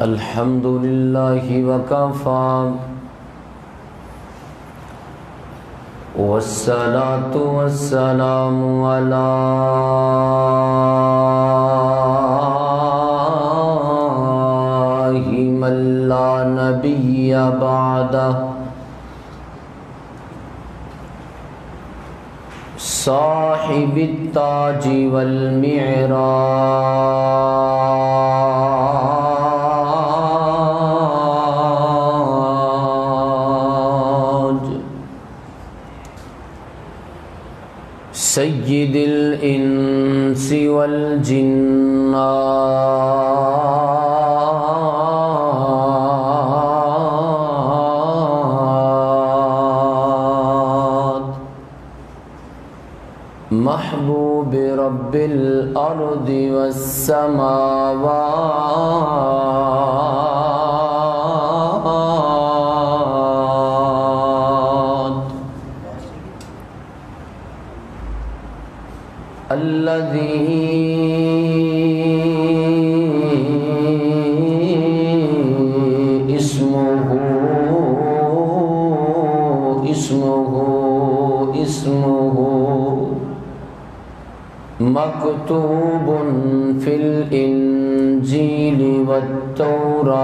الحمد لله وكفى والصلاة والسلام على من لا نبي بعده صاحب التاج والمعراج سید الانس والجنات محبوب رب الارض والسماوات الذي اسمه مكتوب في الإنجيل والتوراة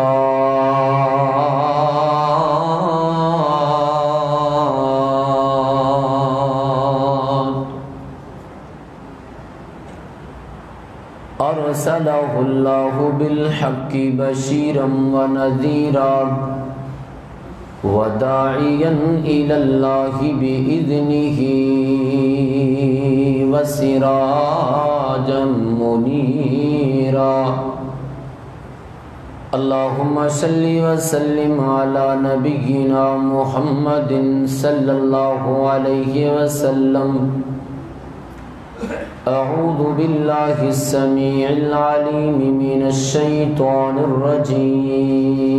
أرسله الله بالحق بشيرا ونذيرا وداعيا إلى الله بإذنه وسراجا منيرا اللهم صل وسلم على نبينا محمد صلى الله عليه وسلم أعوذ بالله السميع العليم من الشيطان الرجيم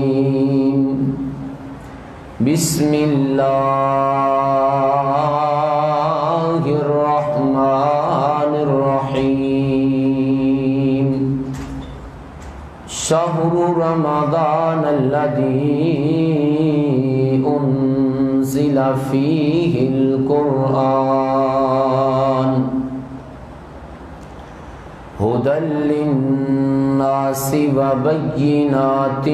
بسم الله الرحمن الرحيم شهر رمضان الذي أنزل فيه القرآن هدى للناس وبينات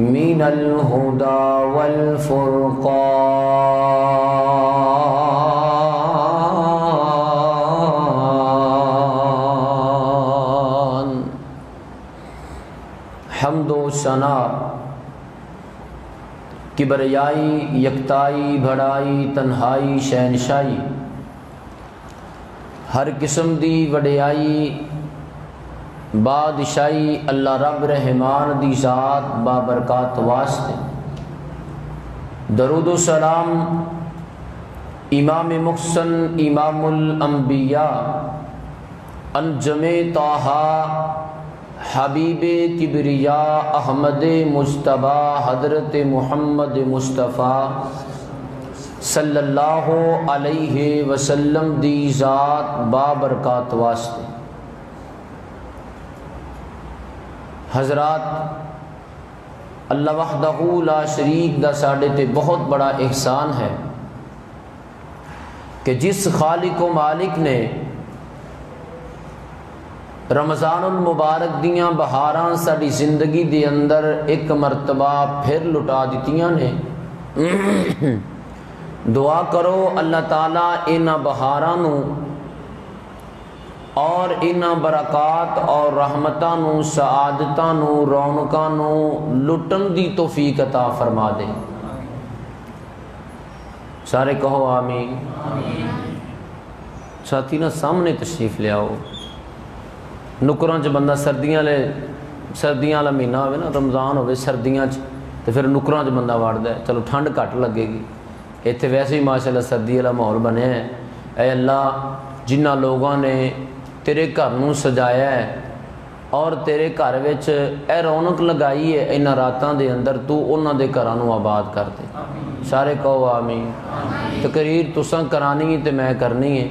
من الهدى والفرقان حمد و ثنا کبریائی یکتائی بھڑائی تنہائی شہنشائی ہر قسم دی وڈیائی بادشاہی اللہ رب رحمان دی ذات بابرکات واسطے درود و سلام امام محسن امام الانبیاء انجم طٰہٰ حبیب کبریاء احمد مجتبیٰ حضرت محمد مصطفیٰ صلی اللہ علیہ وسلم دی ذات بابرکات واسطے حضرات اللہ وحدہ لا شریک دا ساڈے تے بہت بڑا احسان ہے کہ جس خالق و مالک نے رمضان المبارک دیاں بہاراں ساڈی زندگی دے اندر ایک مرتبہ پھر لٹا دتیاں نے دعا کرو اللہ تعالیٰ انہاں بہاراں نو اور انہاں برکات اور رحمتاں نو سعادتاں نو رونقاں نو لٹن دی توفیق عطا فرما دے سارے کہو آمین ساتھی نا سامنے تشریف لے آؤ نکراں چ بندہ سردیاں والا مہینہ ہوئے نا رمضان ہوئے سردیاں چ تو پھر نکراں چ بندہ وڑدا ہے چلو ٹھنڈ گھٹ لگے گی ایتھے ویسے ہی ماشاءاللہ سردی والا ماحول بنیا ہے اے اللہ جنہ لوگوں نے تیرے گھر نوں سجایا ہے اور تیرے گھر وچ اے رونق لگائی ہے انہاں راتاں دے اندر تو انہاں دے گھراں نوں آباد کر دے سارے کہو آمین تقریر تساں کرانی ہے تے میں کرنی ہے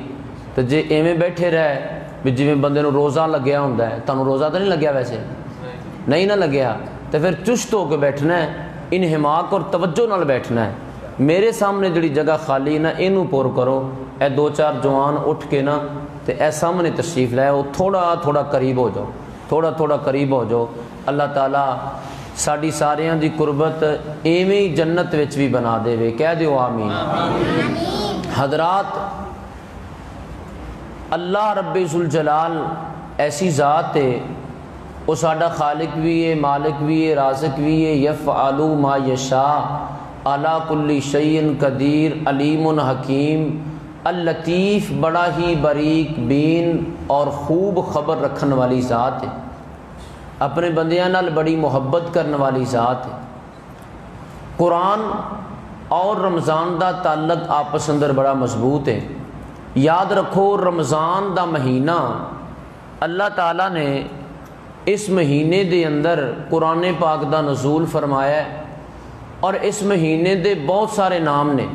تو جے ایویں بیٹھے رہ بھی جویں بندے نو روزہ لگیا ہوندا ہے، تانوں روزہ تو نہیں لگیا ویسے نہیں نہ لگیا، تو پھر چست ہو کے بیٹھنا ہے، انہماک اور توجہ نال بیٹھنا ہے۔ میرے سامنے جڑی جگہ خالی نا اینو پور کرو، اے دو چار جوان اٹھ کے نا تے اے سامنے تشریف لائے، وہ تھوڑا تھوڑا قریب ہو جاؤ، تھوڑا تھوڑا قریب ہو جاؤ۔ اللہ تعالیٰ ساڈی ساریاں دی قربت ایویں ہی جنت وچ بھی بنا دے وے، کہہ دیو آمین۔ حضرات، اللہ رب ذوالجلال ایسی ذات ہے، وہ ساڈا خالق بھی ہے، مالک بھی ہے، رازق بھی ہے۔ یفعل ما یشاء علی کل شیء قدیر، علیم حکیم، اللطیف، بڑا ہی باریک بین اور خوب خبر رکھن والی ذات ہے، اپنے بندیاں نال بڑی محبت کرنے والی ذات ہے۔ قرآن اور رمضان دا تعلق آپس اندر بڑا مضبوط ہے۔ یاد رکھو، رمضان دا مہینہ اللہ تعالیٰ نے اس مہینے دے اندر قرآن پاک دا نزول فرمایا ہے، اور اس مہینے دے بہت سارے نام نے۔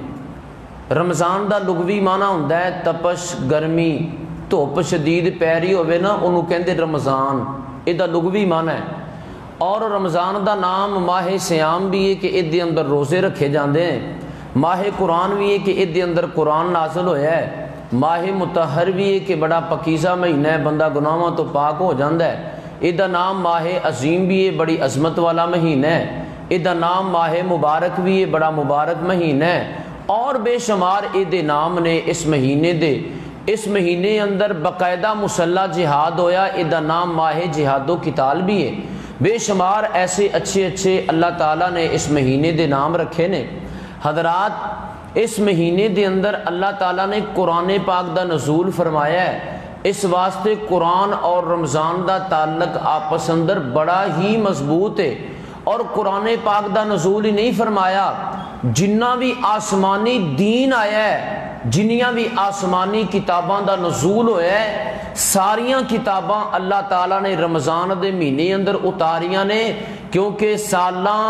رمضان دا لغوی معنی ہوندا ہے تپش، گرمی، دھوپ شدید پی رہی ہوئے نا، انہوں کہندے رمضان، یہ دا لغوی معنی ہے۔ اور رمضان دا نام ماہ سیام بھی ہے کہ اس دے اندر روزے رکھے جاندے ہیں، ماہ قرآن بھی ہے کہ اس دے اندر قرآن نازل ہویا ہے، ماہ مطہر بھی ہے کہ بڑا پکیزہ مہینہ ہے، بندہ گناہاں تو پاک ہو جاندا ہے۔ اس دا نام ماہ عظیم بھی ہے، بڑی عظمت والا مہینہ ہے۔ اس دا نام ماہ مبارک بھی ہے، بڑا مبارک مہینہ ہے۔ اور بے شمار اس دے نام نے اس مہینے اندر باقاعدہ مسلح جہاد ہویا، اس دا نام ماہ جہاد و قتال بھی ہے۔ بے شمار ایسے اچھے اچھے اللہ تعالیٰ نے اس مہینے دے نام رکھے نے۔ حضرات، اس مہینے دے اندر اللہ تعالیٰ نے قرآن پاک دا نزول فرمایا ہے، اس واسطے قرآن اور رمضان دا تعلق آپس اندر بڑا ہی مضبوط ہے۔ اور قرآن پاک دا نزول ہی نہیں فرمایا، جنہ بھی آسمانی دین آیا ہے، جنیاں بھی آسمانی کتاباں دا نزول ہویا ہے، ساریاں کتاباں اللہ تعالیٰ نے رمضان دے مہینے اندر اتاریاں نے، کیونکہ سالاں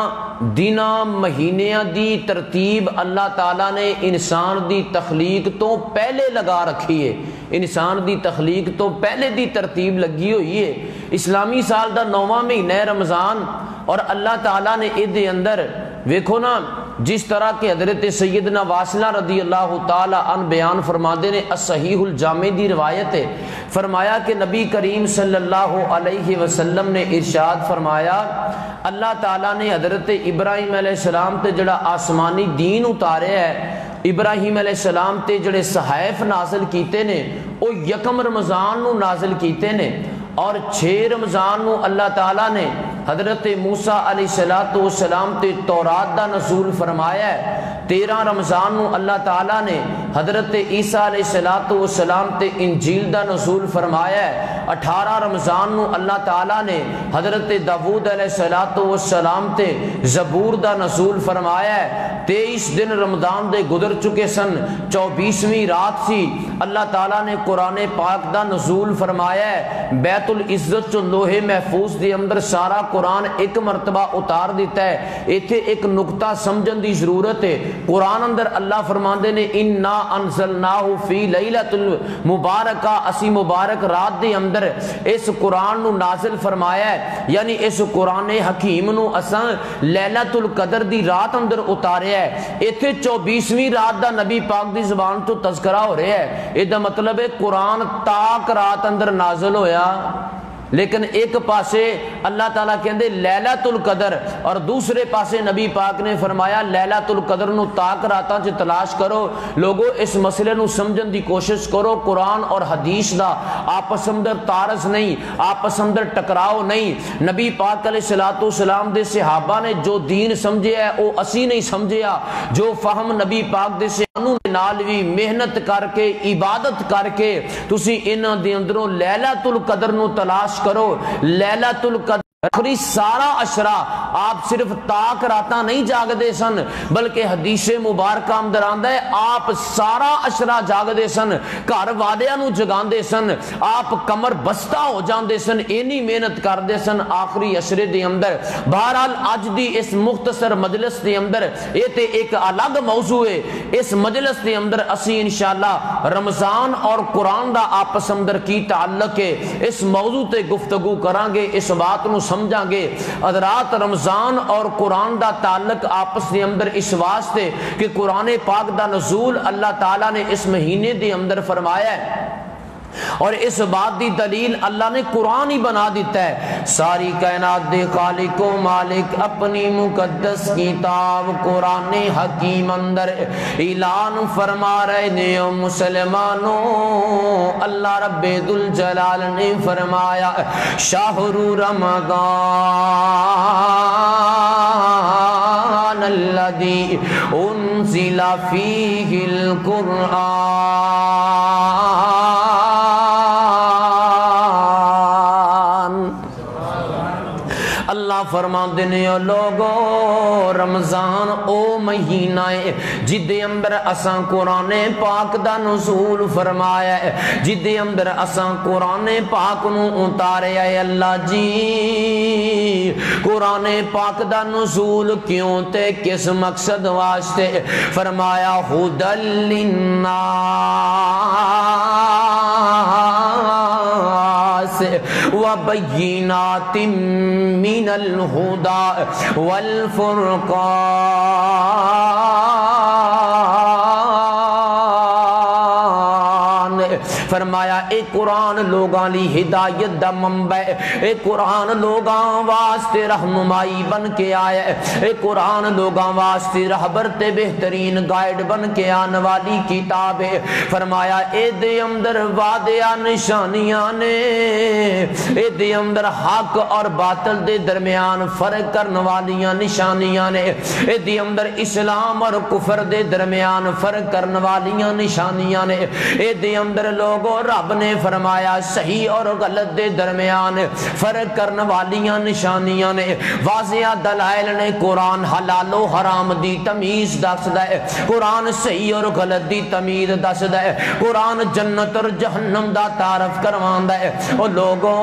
دناں مہینیاں دی ترتیب اللہ تعالیٰ نے انسان دی تخلیق تو پہلے لگا رکھی ہے، انسان دی تخلیق تو پہلے دی ترتیب لگی ہوئی ہے۔ اسلامی سال دا 9واں مہینہ ہے رمضان، اور اللہ تعالیٰ نے اس دے اندر ویکھو نا، جس طرح کہ حضرت سیدنا واصلہ رضی اللہ تعالی عنہ بیان فرماتے نے، الصحیح الجامع دی روایت ہے، فرمایا کہ نبی کریم صلی اللہ علیہ وسلم نے ارشاد فرمایا، اللہ تعالیٰ نے حضرت ابراہیم علیہ السلام تے جڑا آسمانی دین اتارے ہے، ابراہیم علیہ السلام تے جڑے صحائف نازل کیتے نے، وہ یکم رمضان نو نازل کیتے نے، اور 6 رمضان نو اللہ تعالیٰ نے حضرت موسیٰ علیہ السلام تے تورات دا نزول فرمایا ہے۔ 13 رمضان نو اللہ تعالیٰ نے حضرت عیسیٰ علیہ السلام تے انجیل دا نزول فرمایا ہے۔ 18 رمضان نو اللہ تعالیٰ نے حضرت داؤد علیہ السلام تے زبور دا نزول فرمایا ہے۔ 23 دن رمضان دے گزر چکے سن، 24ویں رات سی، اللہ تعالیٰ نے قرآن پاک دا نزول فرمایا ہے۔ بیت العزت چو لوہے محفوظ دے اندر سارا قرآن ایک مرتبہ اتار دیتا ہے۔ ایتھے ایک نقطہ سمجھن دی ضرورت ہے، قرآن اندر اللہ فرماندے نے انا انزلناہ فی لیلۃ المبارکہ، اسی مبارک رات دے اندر اس قرآن نو نازل فرمایا ہے، یعنی اس قرآن حکیم نو اساں لیلۃ القدر دی رات اندر اتاریا ہے۔ ایتھے 24ویں رات دا نبی پاک دی زبان تو تذکرہ ہو رہا ہے، اے دا مطلب ہے قرآن تاک رات اندر نازل ہویا، لیکن ایک پاسے اللہ تعالیٰ کہندے لیلۃ القدر، اور دوسرے پاسے نبی پاک نے فرمایا لیلۃ القدر نو تاک راتاں چ تلاش کرو۔ لوگو اس مسئلے نو سمجھن دی کوشش کرو، قرآن اور حدیث دا آپس اندر تعارض نہیں، آپس اندر ٹکراؤ نہیں۔ نبی پاک علیہ السلام دے صحابہ نے جو دین سمجھیا ہے وہ اسی نہیں سمجھیا، جو فہم نبی پاک دے صحابہ نال بھی محنت کر کے عبادت کر کے تسی انہاں دے اندروں لیلۃ القدر نو تلاش کرو۔ لیلۃ القدر آخری سارا اشرا آپ صرف تاک راتا نہیں جاگ دے سن بلکہ حدیث مبارکہ اندر آندا ہے آپ سارا اشرا جاگ دے سن، گھر والیاں نو جگان دے سن، آپ کمر بستہ ہو جان دے سن، اینی محنت کر دے سن آخری اشرے دے اندر۔ بہرحال اج دی اس مختصر مجلس دے اندر یہ تے ایک الگ موضوع ہے، اس مجلس دے اندر اسی انشاءاللہ رمضان اور قرآن دا آپس اندر کی تعلق ہے اس موضوع تے گفتگو کران گے، اس بات نو سمجھاں گے۔ حضرات رمضان اور قرآن دا تعلق آپس دے اندر اس واسطے کہ قرآن پاک دا نزول اللہ تعالیٰ نے اس مہینے دے اندر فرمایا ہے، اور اس بات دی دلیل اللہ نے قرآن ہی بنا دیتا ہے۔ ساری کائنات دے خالق و مالک اپنی مقدس کتاب قرآن حکیم اندر اعلان فرما رہے نے مسلمانوں، اللہ رب ذوالجلال نے فرمایا شہر رمضان الذی انزل فیہ القرآن، اللہ فرماندے نے او لوگو رمضان او مہینہ ہے جدے اندر اساں قرآن پاک دا نزول فرمایا ہے، جدے اندر اساں قرآن پاک نو اتاریا ہے۔ اللہ جی قرآن پاک دا نزول کیوں تے کس مقصد واسطے فرمایا ھدی للناس وبینات من الہدی والفرقان، فرمایا اے قرآن لوگاں لی ہدایت دا منبع، اے قرآن لوگاں واسطے رہنمائی بن کے آیا ہے، اے قرآن لوگاں واسطے رہبر تے بہترین گائیڈ بن کے آنے والی کتاب ہے۔ فرمایا اے دے اندر وعدیاں نشانیاں نے، اے دے اندر حق اور باطل دے درمیان فرق کرنے والیاں نشانیاں نے، اے دے اندر اسلام اور کفر دے درمیان فرق کرنے والیاں نشانیاں نے، اے دے اندر لوگوں رب نے فرمایا صحیح اور غلط دے درمیان فرق کرنے والیاں نشانیاں نے، واضح دلائل نے۔ قرآن حلال و حرام دی تمیز دسدا ہے، قرآن صحیح اور غلط دی تمیز دسدا ہے، قرآن جنت اور جہنم دا تعارف کرواندا ہے۔ او لوگوں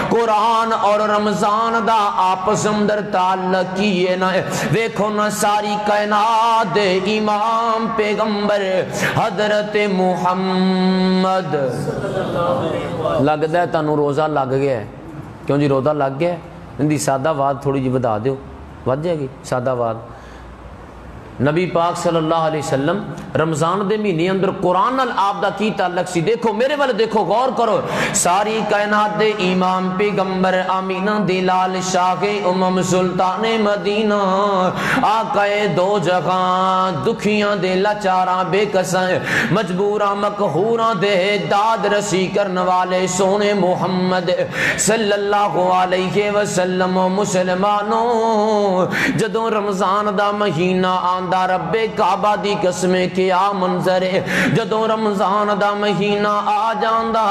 قرآن اور رمضان دا آپس اندر تعلق کیے نہ ویکھو نہ ساری کائنات دے امام پیغمبر حضرت محمد لگتا ہے تانوں روزہ لگ گیا ہے، کیوں جی روزہ لگ گیا ہے؟ ان دی سادہ واد تھوڑی جی بتا دیو، ود جائے گی سادہ واد۔ نبی پاک صلی اللہ علیہ وسلم رمضان دے مہینے اندر قرآن نال آپ دا کی تعلق سی؟ دیکھو میرے والے دیکھو، غور کرو۔ ساری کائنات دے امام پیغمبر آمینہ دی لال شاہ امم سلطان مدینہ آقا دو جہاں دکھیاں دے لاچاراں بے کساں مجبوراں مقہوراں دے داد رسی کرنے والے سونے محمد صلی اللہ علیہ وسلم مسلمانوں جدوں رمضان دا مہینہ آندا رب کعبہ دی قسم کیا منظر ہے، جدوں رمضان دا مہینہ آ جاندا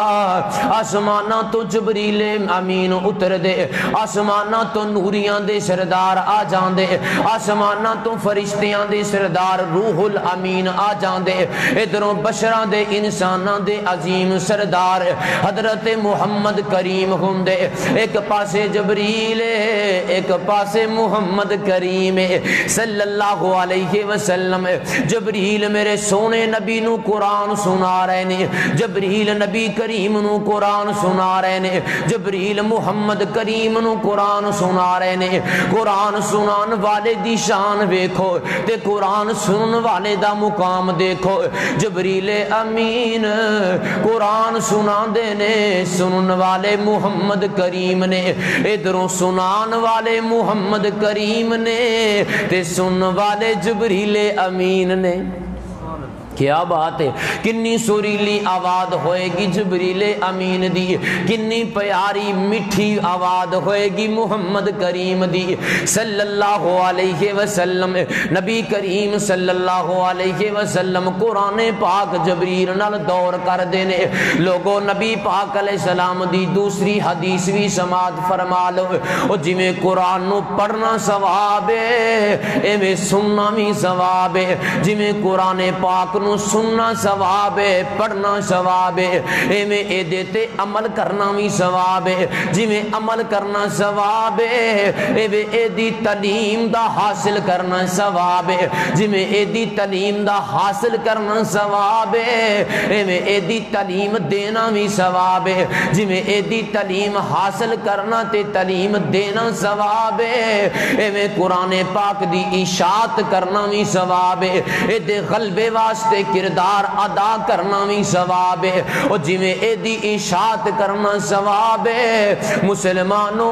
آسماناں تو جبریل امین اتر دے، آسماناں تو نوریاں دے سردار آ جاندے، آسماناں تو فرشتیاں دے سردار روح الامین آ جاندے، ادھروں بشراں دے انساناں دے عظیم سردار حضرت محمد کریم ہوندے، ایک پاسے جبریل ایک پاسے محمد کریم صلی اللہ علیہ وسلم۔ جبریل میرے سونے نبی نو قرآن سنا رہے نے، جبریل نبی کریم نو قرآن سنا رہے نے، جبریل محمد کریم نو قرآن سنا رہے نے۔ قرآن سنان والے دی شان ویکھو تے قرآن سنن والے دا مقام دیکھو۔ جبریل امین قرآن سنا دے نے، سنن والے محمد کریم نے، ادھروں سنان والے محمد کریم نے تے سنن والے جبریل امین نے۔ کیا بات ہے، کنی سریلی آواز ہوئے گی جبریل امین دی، کنی پیاری میٹھی آواز ہوئے گی محمد کریم دی صلی اللہ علیہ وسلم۔ نبی کریم صلی اللہ علیہ وسلم قرآن پاک جبریل نال دور کر دینے۔ لوگوں نبی پاک علیہ السلام دی دوسری حدیث بھی سماعت فرما لو، او جی میں قرآن نو پڑھنا ثواب ہے ایویں سننا بھی ثواب ہے، جی میں قرآن پاک نو سننا ثواب ہے، پڑھنا ثواب ہے، ایویں اے دیتے عمل کرنا بھی ثواب ہے، جی میں عمل کرنا ثواب ہے، ایویں اے دی تعلیم دا حاصل کرنا ثواب ہے، جی میں اے دی تعلیم دا حاصل کرنا ثواب ہے، ایویں اے دی تعلیم دینا بھی ثواب ہے، جی میں اے دی تعلیم حاصل کرنا تے تعلیم دینا ثواب ہے، ایویں قرآن پاک دی اشاعت کرنا بھی ثواب ہے، اے دے غلبے واسطے کردار ادا کرنا بھی ثواب ہے، اور جی میں اے دی اشاعت کرنا ثواب ہے۔ مسلمانوں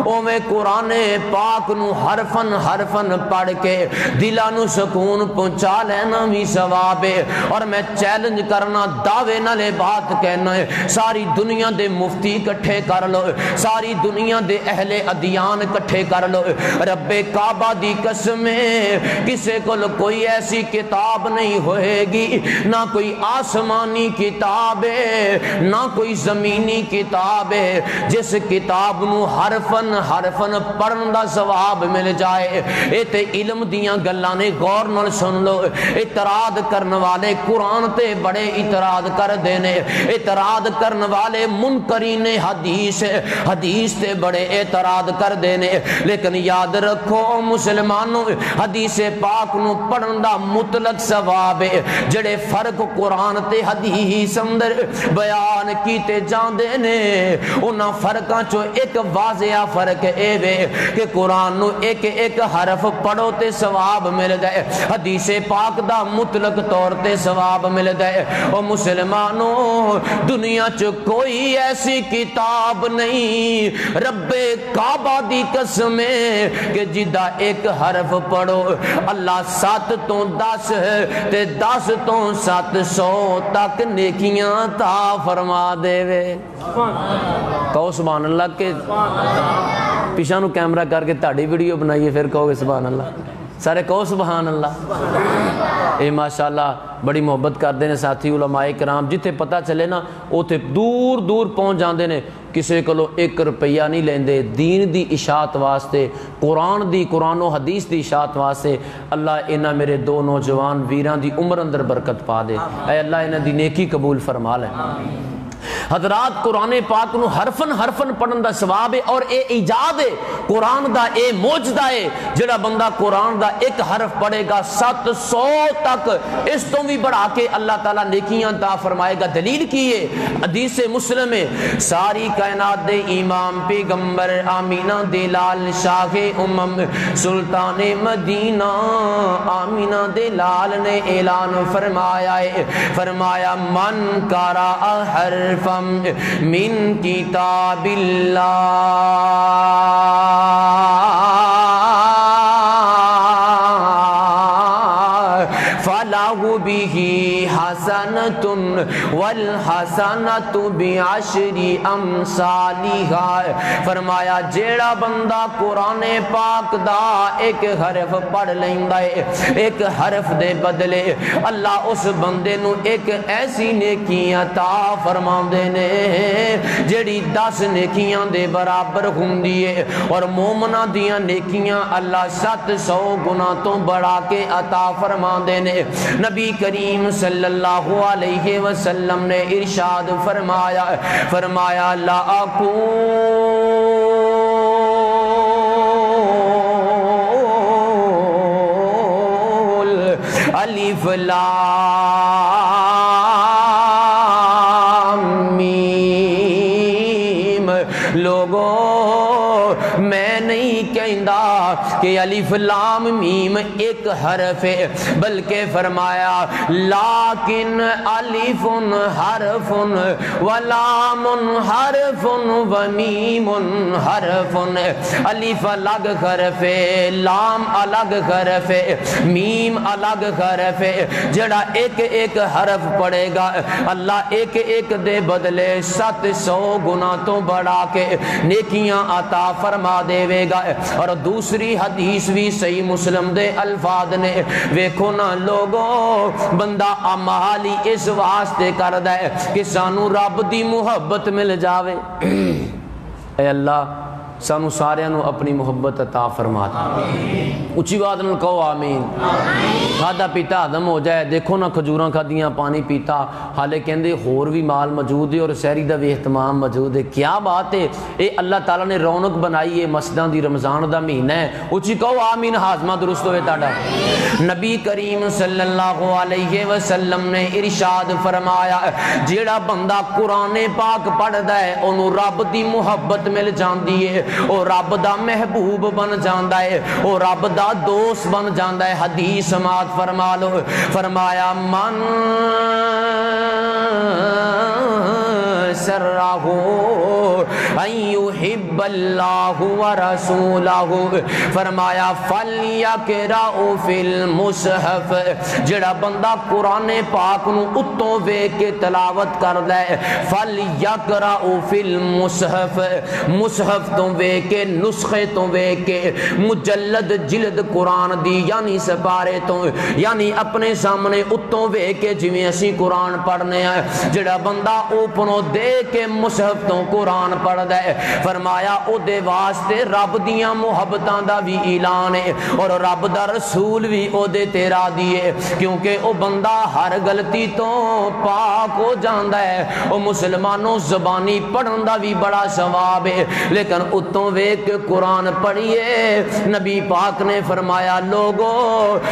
او میں قرآن پاک نو حرفن حرفن پڑھ کے دلانو سکون پہنچا لینا بھی ثواب ہے۔ اور میں چیلنج کرنا، دعوے نالے بات کہنا ہے، ساری دنیا دے مفتی کٹھے کر لو، ساری دنیا دے اہل ادیان کٹھے کر لو، رب کعبہ دی قسم ہے کسے کو کوئی ایسی کتاب نہیں ہوئے گی، نہ کوئی آسمانی کتاب ہے نہ کوئی زمینی کتاب ہے جس کتاب نو حرفن حرفن پڑھن دا ثواب مل جائے۔ اے تے علم دیاں گلاں نے، غور نال سن لو۔ اعتراض کرن والے قرآن تے بڑے اعتراض کر دینے، اعتراض کرن والے منکرین حدیث حدیث تے بڑے اعتراض کر دینے، لیکن یاد رکھو مسلمانوں حدیث پاک نو پڑھن دا مطلق ثواب ہے۔ جڑے فرق قرآن تے حدیث اندر بیان کیتے جاندے نے، انہاں فرقاں چو ایک واضح فرق اے وے کہ قرآن نو ایک ایک حرف پڑھو تے ثواب مل جائے، حدیث پاک دا مطلق طور تے ثواب مل جائے۔ او مسلمانوں دنیا چ کوئی ایسی کتاب نہیں رب کعبہ دی قسم ہے کہ جدا ایک حرف پڑھو اللہ 7 تو 10 تے 10 تو 700 تک نیکیاں عطا فرما دے وے۔ کہو سبحان اللہ کے پیچھے نو کیمرہ کر کے تہاڈی ویڈیو بنائیے پھر کہو گے سبحان اللہ، سارے کہو سبحان اللہ۔ اے ماشاءاللہ بڑی محبت کردے نے ساتھی علماء کرام، جتھے پتہ چلے نا اوتھے دور دور پہنچ جاندے نے، کسے کولو 1 روپیہ نہیں لیندے دین دی اشاعت واسطے، قرآن و حدیث دی اشاعت واسطے۔ اللہ انہاں میرے 2 نوجوان ویران دی عمر اندر برکت پا دے، اے اللہ انہاں دی نیکی قبول فرما لے۔ حضرات قرآن پاک نو حرفن حرفن پڑھن دا ثواب ہے، اور اے ایجاد ہے قرآن دا، اے معجزہ ہے۔ جڑا بندہ قرآن دا ایک حرف پڑھے گا 700 تک اس تو بھی بڑھا کے اللہ تعالیٰ نیکیاں عطا فرمائے گا۔ دلیل کی ہے حدیث مسلم ہے، ساری کائنات دے امام پیغمبر آمینہ دے لال شاہ امم سلطان مدینہ آمینہ دے لال نے اعلان فرمایا ہے، فرمایا من قرأ حرفا من کتاب اللہ فَلَهُ بِهِ حَسَنَةٌ وَالْحَسَنَةُ بِعَشْرِ أَمْثَالِهَا۔ فرمایا جیڑا بندہ قرآن پاک دا ایک حرف پڑھ لیندا ہے، ایک حرف دے بدلے اللہ اس بندے نو ایک ایسی نیکی عطا فرماندے نے جیڑی 10 نیکیاں دے برابر ہوندی ہے، اور مومناں دیاں نیکیاں اللہ 700 گنا تو بڑھا کے عطا فرماندے نے۔ نبی کریم صلی اللہ علیہ وسلم نے ارشاد فرمایا، فرمایا لا اقول الف لام میم، لوگوں میں نہیں کہندا کہ کہ الف لام میم ایک حرف ہے، بلکہ فرمایا لیکن الف حرف ولام حرف ومیم حرف، الف الگ حرف ہے، لام الگ حرف ہے، میم الگ حرف ہے، جڑا ایک ایک حرف پڑھے گا اللہ ایک ایک دے بدلے 700 گنا تو بڑھا کے نیکیاں عطا فرما دے گا۔ اور دوسری حدیث بھی صحیح مسلم دے الفاظ نے، ویکھو نا لوگوں بندہ اعمال ہی اس واسطے کردا ہے کہ سانو رب دی محبت مل جاوے۔ اے اللہ سانو سارے نو اپنی محبت عطا فرما دے، اچھی بات نال کہو آمین۔ کھادا پیتا ہضم ہو جائے، دیکھو نا کھجوراں کھادیاں پانی پیتا، حالے کہندے ہور بھی مال موجود ہے اور سحری دا بھی اہتمام موجود ہے، کیا بات ہے، اے اللہ تعالیٰ نے رونق بنائی ہے مسجداں دی، رمضان دا مہینہ ہے، اچھی کہو آمین، ہاضمہ درست ہوئے تاڑا۔ نبی کریم صلی اللہ علیہ وسلم نے ارشاد فرمایا جیڑا بندہ قرآن پاک پڑھدا ہے انہوں رب دی محبت مل جاندی ہے، او رب دا محبوب بن جاندا ہے، او رب دا دوست بن جاندا ہے۔ حدیث سماعت فرما لو، فرمایا من سرہ ان یحب اللہ ورسولہ، فرمایا فلیقرأ فی المصحف، جڑا بندہ قرآن پاک نو اتوں ویکھ کے تلاوت کردا ہے، فلیقرأ فی المصحف، مصحف تو ویکھ کے، نسخے تو ویکھ کے، مجلد جلد قرآن دی یعنی سپارے تو، یعنی اپنے سامنے اتوں ویکھ کے جویں اسی قرآن پڑھنے ہیں، جڑا بندہ اوپنوں دے کے مصحف تو قرآن پڑھدا ہے، فرمایا او دے واسطے رب دیاں محبتاں دا بھی اعلان ہے، اور رب دا رسول بھی او دے تیرا دیے، کیونکہ او بندہ ہر غلطی تو پاک ہو جاندا ہے۔ او مسلمانوں زبانی پڑھن دا بھی بڑا ثواب ہے، لیکن اتوں ویکھ کے قرآن پڑھیے، نبی پاک نے فرمایا لوگو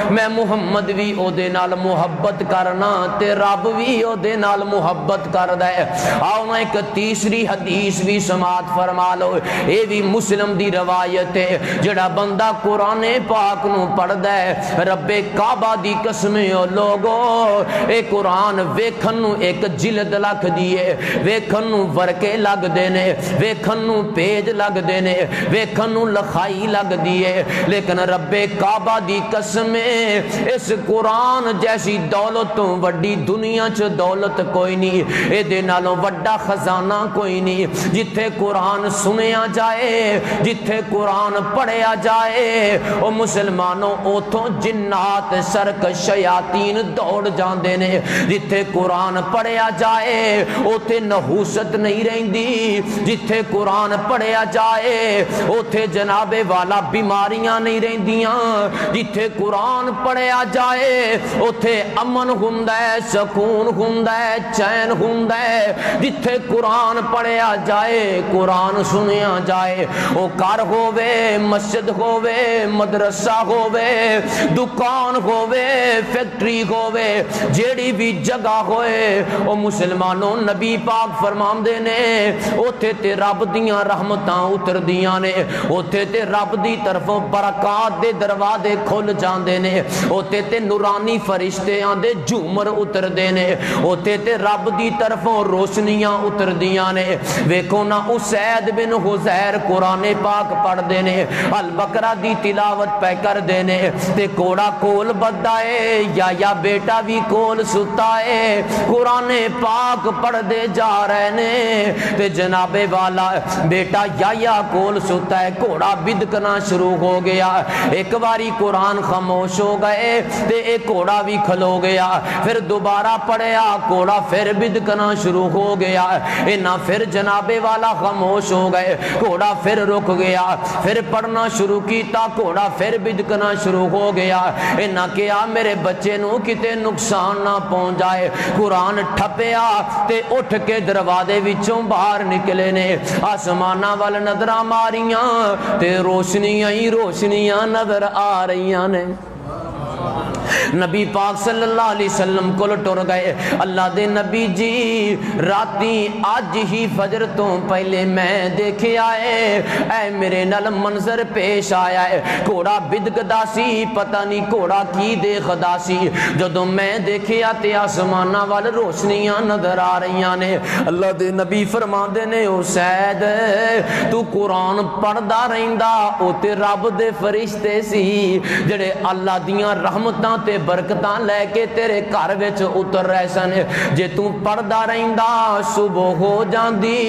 میں محمد بھی او دے نال محبت کرنا تے رب بھی او دے نال محبت کردا ہے۔ آؤ نا ایک تیسری حدیث بھی سماعت فرما لو، اے بھی مسلم دی روایت ہے، جڑا بندہ قرآن پاک نو پڑھدا ہے رب کعبہ دی قسم او لوگو اے قرآن ویکھن نو ایک جلد لکھ دیے، ویکھن نو ورکے لگ دینے، ویکھن نو پیج لگ دینے، ویکھن نو لکھائی لگ دیے، لیکن رب کعبہ دی قسم اس قرآن جیسی دولت تو وڈی دنیا چ دولت کوئی نہیں، اے دے نالوں وڈا خزانہ کوئی نہیں، جتھے قرآن سنیا جائے، جتھے قرآن پڑھیا جائے، او مسلمانوں اوتھوں جنات سرک شیاطین دوڑ جاندے نے، جتھے قرآن پڑھیا جائے اوتھے نحوست نہیں رہندی، جتھے قرآن پڑھیا جائے اوتھے جناب والا بیماریاں نہیں رہندیاں، جتھے قرآن پڑھیا جائے اوتھے امن ہوندا ہے، سکون ہوندا ہے، چین ہوندا ہے، جتھے قرآن پڑھیا جائے قرآن سنیا جائے، او گھر ہووے، مسجد ہووے، مدرسہ ہووے، دکان ہووے، فیکٹری ہووے، جیڑی بھی جگہ ہوئے، او مسلمانوں نبی پاک فرماندے نے اوتھے تے رب دیاں رحمتاں اتر دیاں نے، اوتھے تے رب دی طرفوں برکات دے دروازے کھل جاندے نے، اوتھے تے نورانی فرشتے آندے جھومر اتر دے نے، اوتھے تے رب دی طرفوں روشنیاں اتر دیاں نے۔ ویکھو نا اسید بن حزیر قرآن پاک پڑھ دے نے، البقرہ دی تلاوت پہ کر دے نے، تے کوڑا کول بدائے یا بیٹا بھی کول ستا ہے، قرآن پاک پڑھ دے جا رہے نے، تے جناب والا بیٹا یا کول ستا ہے، کوڑا بدکنا شروع ہو گیا، ایک باری قرآن خاموش ہو گئے تے ایک کوڑا بھی کھلو گیا، پھر دوبارہ پڑھیا کوڑا پھر بدکنا شروع ہو گیا، اینا پھر جناب والا خاموش ہو گئے، کوڑا پھر رک گیا، پھر پڑھنا شروع کیتا کوڑا پھر بدکنا شروع ہو گیا، اینا کیا میرے بچے نو کتے نقصان نہ پہنچ جائے، قرآن ٹھپیا تے اٹھ کے دروازے وچوں باہر نکلے نے، آسمانہ وال نظرہ ماریاں تے روشنیاں ہی روشنیاں نظر آ رہیاں نے۔ نبی پاک صلی اللہ علیہ وسلم کو ٹر گئے، اللہ دے نبی جی راتی آج ہی فجر تو پہلے میں دیکھے آئے، اے میرے نال منظر پیش آیا ہے، گھوڑا بدکدا سی، پتہ نہیں گھوڑا کی دیکھدا سی، جدوں میں دیکھے آتے آسمانہ وال روشنیاں نظر آ رہیاں نے۔ اللہ دے نبی فرماندے نے او سید تو قرآن پڑھدا رہندا، او تے رب دے فرشتے سی جڑے اللہ دیاں رحمتاں تے برکتاں لے کے تیرے گھر وچ اتر رہے سن، جے تو پڑھدا رہندا صبح ہو جاندی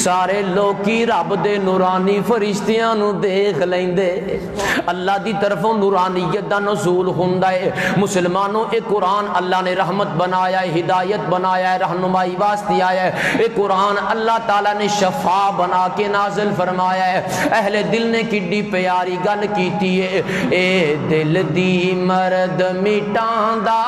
سارے لوکی رب دے نورانی فرشتیاں نو دیکھ لیندے۔ اللہ دی طرفوں نورانیت دا نزول ہوندا ہے۔ مسلمانوں اے قرآن اللہ نے رحمت بنایا ہے، ہدایت بنایا ہے، رہنمائی واسطے آیا ہے۔ اے قرآن اللہ تعالیٰ نے شفا بنا کے نازل فرمایا ہے۔ اہل دل نے کڈی پیاری گل کیتی ہے، اے دل دی مرد مٹاندا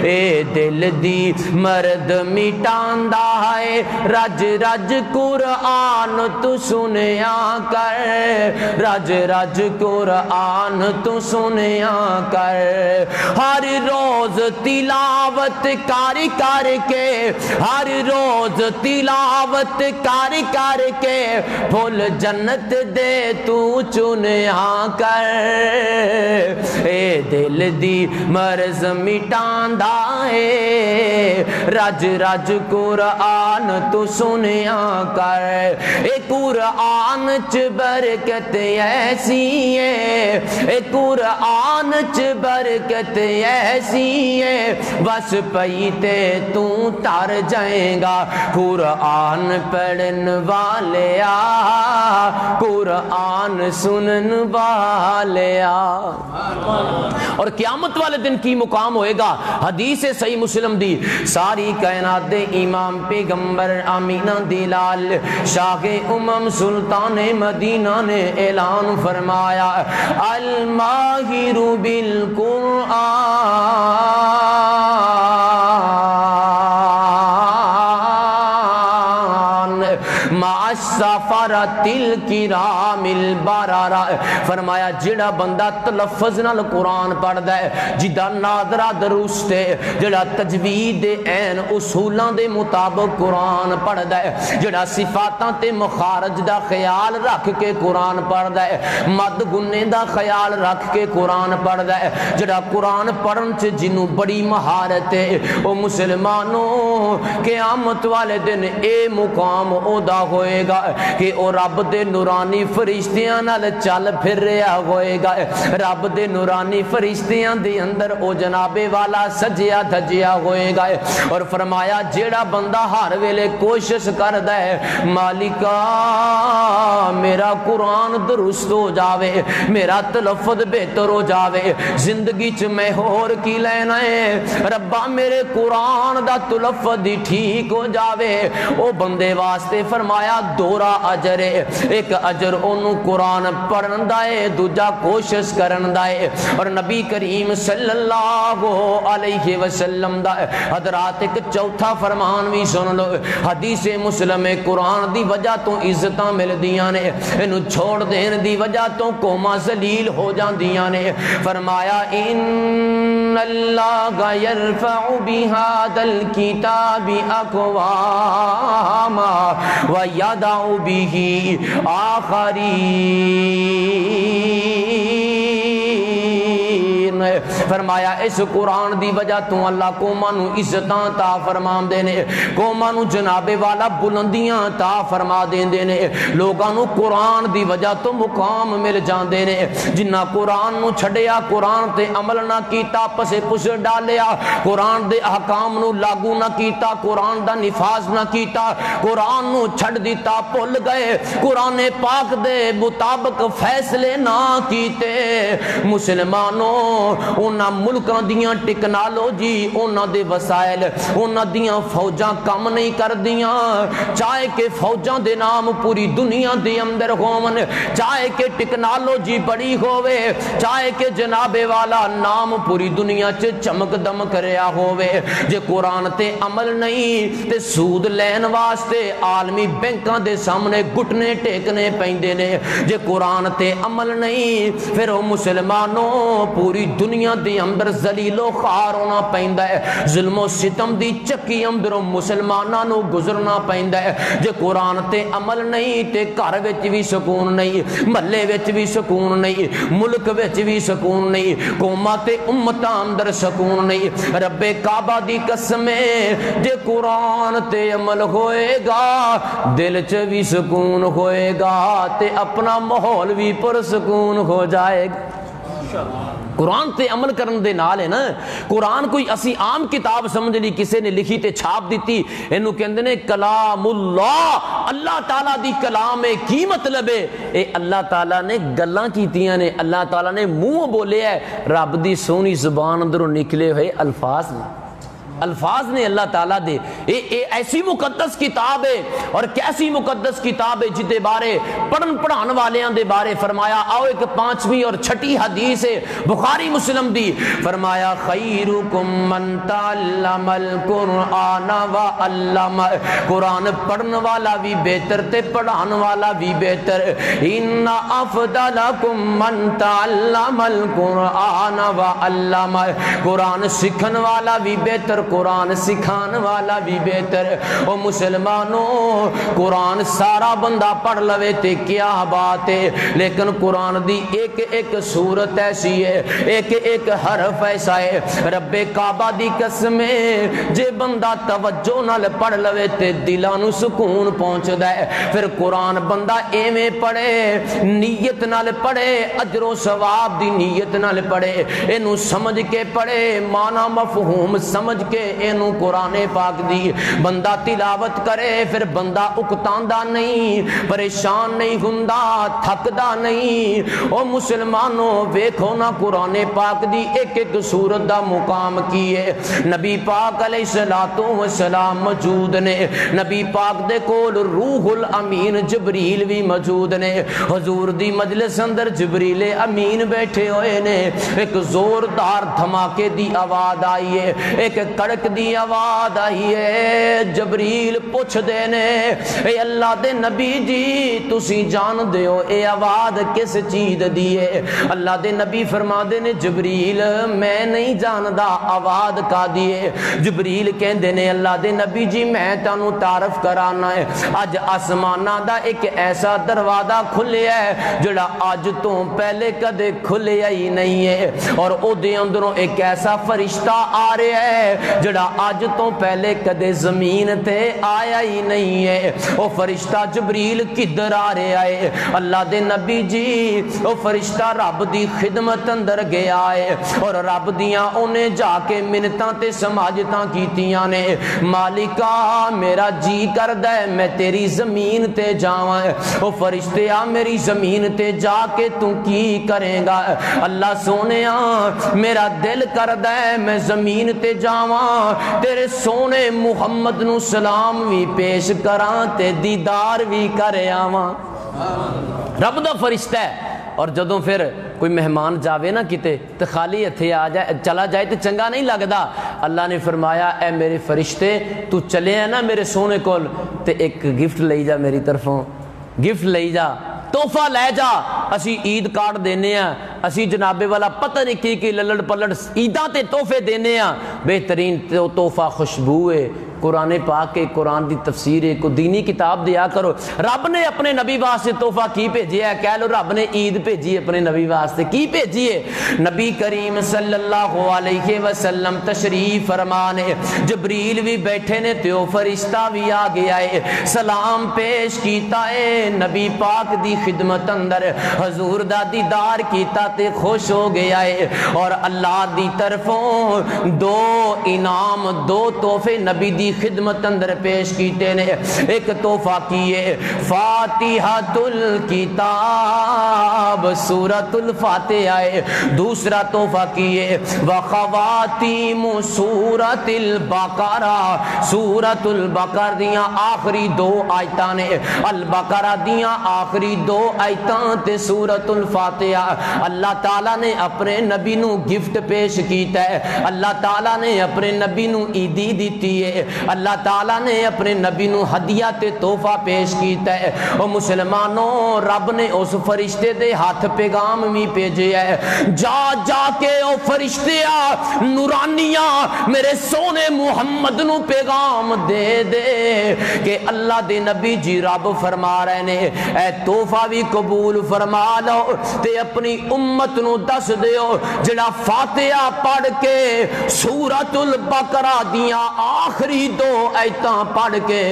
اے دل دی مرد مٹاندا ہے، رج رج قرآن تو سنیا کر، رج رج قرآن تو سنیا کر، ہر روز تلاوت کر کر کے، ہر روز تلاوت کر کر کے پھول جنت دے تو چنیا کر، اے دل دی مرض مٹاندا اے رج رج قرآن تو سنیا کر، اے قرآن چ برکت ایسی ہے، اے قرآن چ برکت ایسی ہے، بس پئی تے تو تر جائیں گا، قرآن پڑھن والیا قرآن سنن والیا۔ اور قیامت والے دن کی مقام ہوئے گا، حدیث صحیح مسلم دی، ساری کائنات دے امام پیغمبر آمینہ دی لال شاہ امم سلطان مدینہ نے اعلان فرمایا، الماہر بالقرآن مع السفرۃ الکرام البررہ، فرمایا جڑا بندہ تلفظ نال قرآن پڑھدا ہے، جدا ناظرہ درست ہے، جڑا تجوید عین اصولاں دے مطابق قرآن پڑھدا ہے، جڑا صفاتاں تے مخارج دا خیال رکھ کے قرآن پڑھدا ہے، مد گنے دا خیال رکھ کے قرآن پڑھدا ہے، جڑا قرآن پڑھن چ جنوں بڑی مہارت ہے، او مسلمانوں قیامت والے دن اے مقام او دا ہوئے گا کہ او رب دے نورانی فرشتیاں نال چل پھر رہا ہوئے گا، رب دے نورانی فرشتیاں دے اندر او جناب والا سجیا دھجیا ہوئے گا۔ اور فرمایا جیڑا بندہ ہر ویلے کوشش کردا ہے مالکا میرا قرآن درست ہو جاوے، میرا تلفظ بہتر ہو جاوے، زندگی چ میں اور کی لینا ہے، ربا میرے قرآن دا تلفظ ٹھیک ہو جاوے، او بندے واسطے فرمایا دورا اجر ہے، ایک اجر انہوں قرآن پڑھن دا ہے، دوجا کوشش کرن دا ہے۔ اور نبی کریم صلی اللہ علیہ وسلم دا حضرات ایک چوتھا فرمان بھی سن لو، حدیث مسلم قرآن دی وجہ تو عزتاں مل دیاں نے، انہوں چھوڑ دین دی وجہ تو قوماں ذلیل ہو جان دیاں نے۔ فرمایا ان اللہ یرفع بہذا الکتاب اقواما وَيَدَعُ بِهِ آخرین، فرمایا اس قرآن دی وجہ تو اللہ قوماں نو عزتاں عطا فرما دینے، قوماں نو جناب والا بلندیاں عطا فرما دینے، لوگاں نو قرآن دی وجہ تو مقام مل جاندے نے، جنہ قرآن نو چھڑیا، قرآن تے عمل نہ کیتا، پسے پش ڈالیا، قرآن دے احکام نو لاگو نہ کیتا، قرآن دا نفاذ نہ کیتا، قرآن نو چھڑ دیتا، بھول گئے، قرآن پاک دے مطابق فیصلے نہ کیتے، مسلمانوں ان انہاں ملکاں دیاں ٹیکنالوجی انہاں دے وسائل انہاں دیاں فوجاں کم نہیں کر دیاں چاہے کہ فوجاں دے نام پوری دنیا دے اندر ہون چاہے کہ ٹیکنالوجی بڑی ہووے چاہے کہ جناب والا نام پوری دنیا چ چمک دمک رہا ہووے جے قرآن تے عمل نہیں تے سود لین واسطے عالمی بینکاں دے سامنے گھٹنے ٹیکنے پیندے نے جے قرآن تے عمل نہیں پھر وہ مسلمانوں پوری دنیا دے اندر ذلیل و خوار ہونا پیندا ہے ظلم و ستم دی چکی اندروں مسلماناں نو گزرنا پیندا ہے جے قرآن تے عمل نہیں تے گھر وچ بھی سکون نہیں محلے وچ بھی سکون نہیں ملک وچ بھی سکون نہیں قوماں تے امتاں اندر سکون نہیں رب کعبہ دی قسم جے قرآن تے عمل ہوئے گا دل چ بھی سکون ہوئے گا تے اپنا ماحول بھی پرسکون ہو جائے گا قرآن تے عمل کرن دے نال ہے نا قرآن کوئی اسی عام کتاب سمجھ لی کسے نے لکھی تے چھاپ دیتی اینو کہندے نے کلام اللہ اللہ تعالیٰ دی کلام ہے کی مطلب ہے اے اللہ تعالیٰ نے گلاں کیتیاں نے اللہ تعالیٰ نے منہ بولے ہے رب دی سونی زبان اندروں نکلے ہوئے الفاظ نے اللہ تعالیٰ دے اے ایسی مقدس کتاب ہے اور کیسی مقدس کتاب ہے جدے بارے پڑھن پڑھان والیاں دے بارے فرمایا آؤ ایک 5ویں اور 6ٹھی حدیث ہے بخاری مسلم دی فرمایا خیرکم من تعلم القرآن وعلم قرآن پڑھن والا بھی بہتر تے پڑھان والا بھی بہتر ان افضلکم من تعلم القرآن وعلم قرآن سکھن والا بھی بہتر قرآن سکھان والا بھی بہتر او مسلمانوں قرآن سارا بندہ پڑھ لوے تے کیا بات ہے لیکن قرآن دی ایک ایک سورت ایسی ہے ایک ایک حرف ایسا ہے رب کعبہ دی قسم جے بندہ توجہ نال پڑھ لوے تے دلاں نو سکون پہنچدا ہے پھر قرآن بندہ ایویں پڑھے نیت نال پڑھے اجر و ثواب دی نیت نال پڑھے اینو سمجھ کے پڑھے معنی مفہوم سمجھ کے اینو قرآن پاک دی بندہ تلاوت کرے پھر بندہ اکتاندا نہیں پریشان نہیں ہوندا تھکدا نہیں او مسلمانوں ویکھو نا قرآن پاک دی ایک ایک سورت دا مقام کی ہے نبی پاک علیہ الصلوۃ والسلام موجود نے نبی پاک دے کول روح الامین جبریل بھی موجود نے حضور دی مجلس اندر جبریل امین بیٹھے ہوئے نے ایک زوردار دھماکے دی آواز آئی ہے ایک کڑک دی آواز آئی ہے جبریل پوچھ دینے اے اللہ دے نبی جی تسی جان دیو اے آواز کس چیز دیئے اللہ دے نبی فرما دینے جبریل میں نہیں جاندہ آواز کا دیئے جبریل کہن دینے اللہ دے نبی جی میں تانوں تعارف کرانا ہے آج آسمانہ دا ایک ایسا دروازہ کھلے ہے جڑا آج تو پہلے کدے کھلے ہی نہیں ہے اور او دے اندروں ایک ایسا فرشتہ آ رہے ہے جڑا آج تو پہلے کدے زمین تے آیا ہی نہیں ہے او فرشتہ جبریل کدھر آ رہے آئے اللہ دے نبی جی او فرشتہ رب دی خدمت اندر گیا ہے اور رب دیاں انہیں جا کے منتاں تے سماجتاں کیتیاں نے مالکا میرا جی کردہ ہے میں تیری زمین تے جاواں او فرشتے آ میری زمین تے جا کے تو کی کریں گا اللہ سونیا میرا دل کردہ ہے میں زمین تے جاواں تیرے سونے محمد نو سلام بھی پیش کراں تے دیدار بھی کرے آواں رب دا فرشتہ ہے اور جدوں پھر کوئی مہمان جاوے نا کتے تو خالی ہتھے آ جائے چلا جائے تو چنگا نہیں لگدا اللہ نے فرمایا اے میرے فرشتے تو چلے ہیں نا میرے سونے کول تے ایک گفٹ لئی جا میری طرفوں گفٹ لئی جا تحفہ لے جا اسی عید کارڈ دینے ہیں اسی جناب والا پتہ نہیں کی للڑ پلڑ عیداں تے تحفے دینے ہیں بہترین تحفہ خوشبو ہے قرآن پاک کے قرآن دی تفسیر ہے کو دینی کتاب دیا کرو رب نے اپنے نبی واسطے تحفہ کی بھیجی ہے کہہ لو رب نے عید بھیجی اپنے نبی واسطے کی بھیجی ہے نبی کریم صلی اللہ علیہ وسلم تشریف فرمانے جبریل بھی بیٹھے نے تو فرشتہ بھی آ گیا ہے سلام پیش کیتا ہے نبی پاک دی خدمت اندر حضور دا دیدار کیتا تے خوش ہو گیا ہے اور اللہ دی طرفوں دو انعام دو تحفے نبی دی خدمت اندر پیش کیتے نے. ایک تحفہ کیے فاتحۃ الکتاب سورۃ الفاتحہ ہے. دوسرا تحفہ کیے وخواتیم سورۃ البقرہ سورۃ البقرہ دیاں آخری دو آیتاں نے. البقرہ دیاں آخری دو آیتاں تے سورۃ الفاتحہ. اللہ تعالیٰ نے اپنے نبی نو گفٹ پیش کیتا ہے. اللہ تعالیٰ نے اپنے نبی نو عیدی دیتی ہے. اللہ تعالیٰ نے اپنے نبی نو ہدیہ تے تحفہ پیش کیتا ہے. او مسلمانوں رب نے اس فرشتے دے ہاتھ پیغام بھی بھیجے ہے. جا جا کے او فرشتیاں نورانیاں میرے سونے محمد نو پیغام دے دے کہ اللہ دے نبی جی رب فرما رہے نے اے تحفہ بھی قبول فرما لو تے اپنی امت نو دس دیو جڑا فاتحہ پڑھ کے سورۃ البقرہ دیاں آخری دو آیتاں پڑھ کے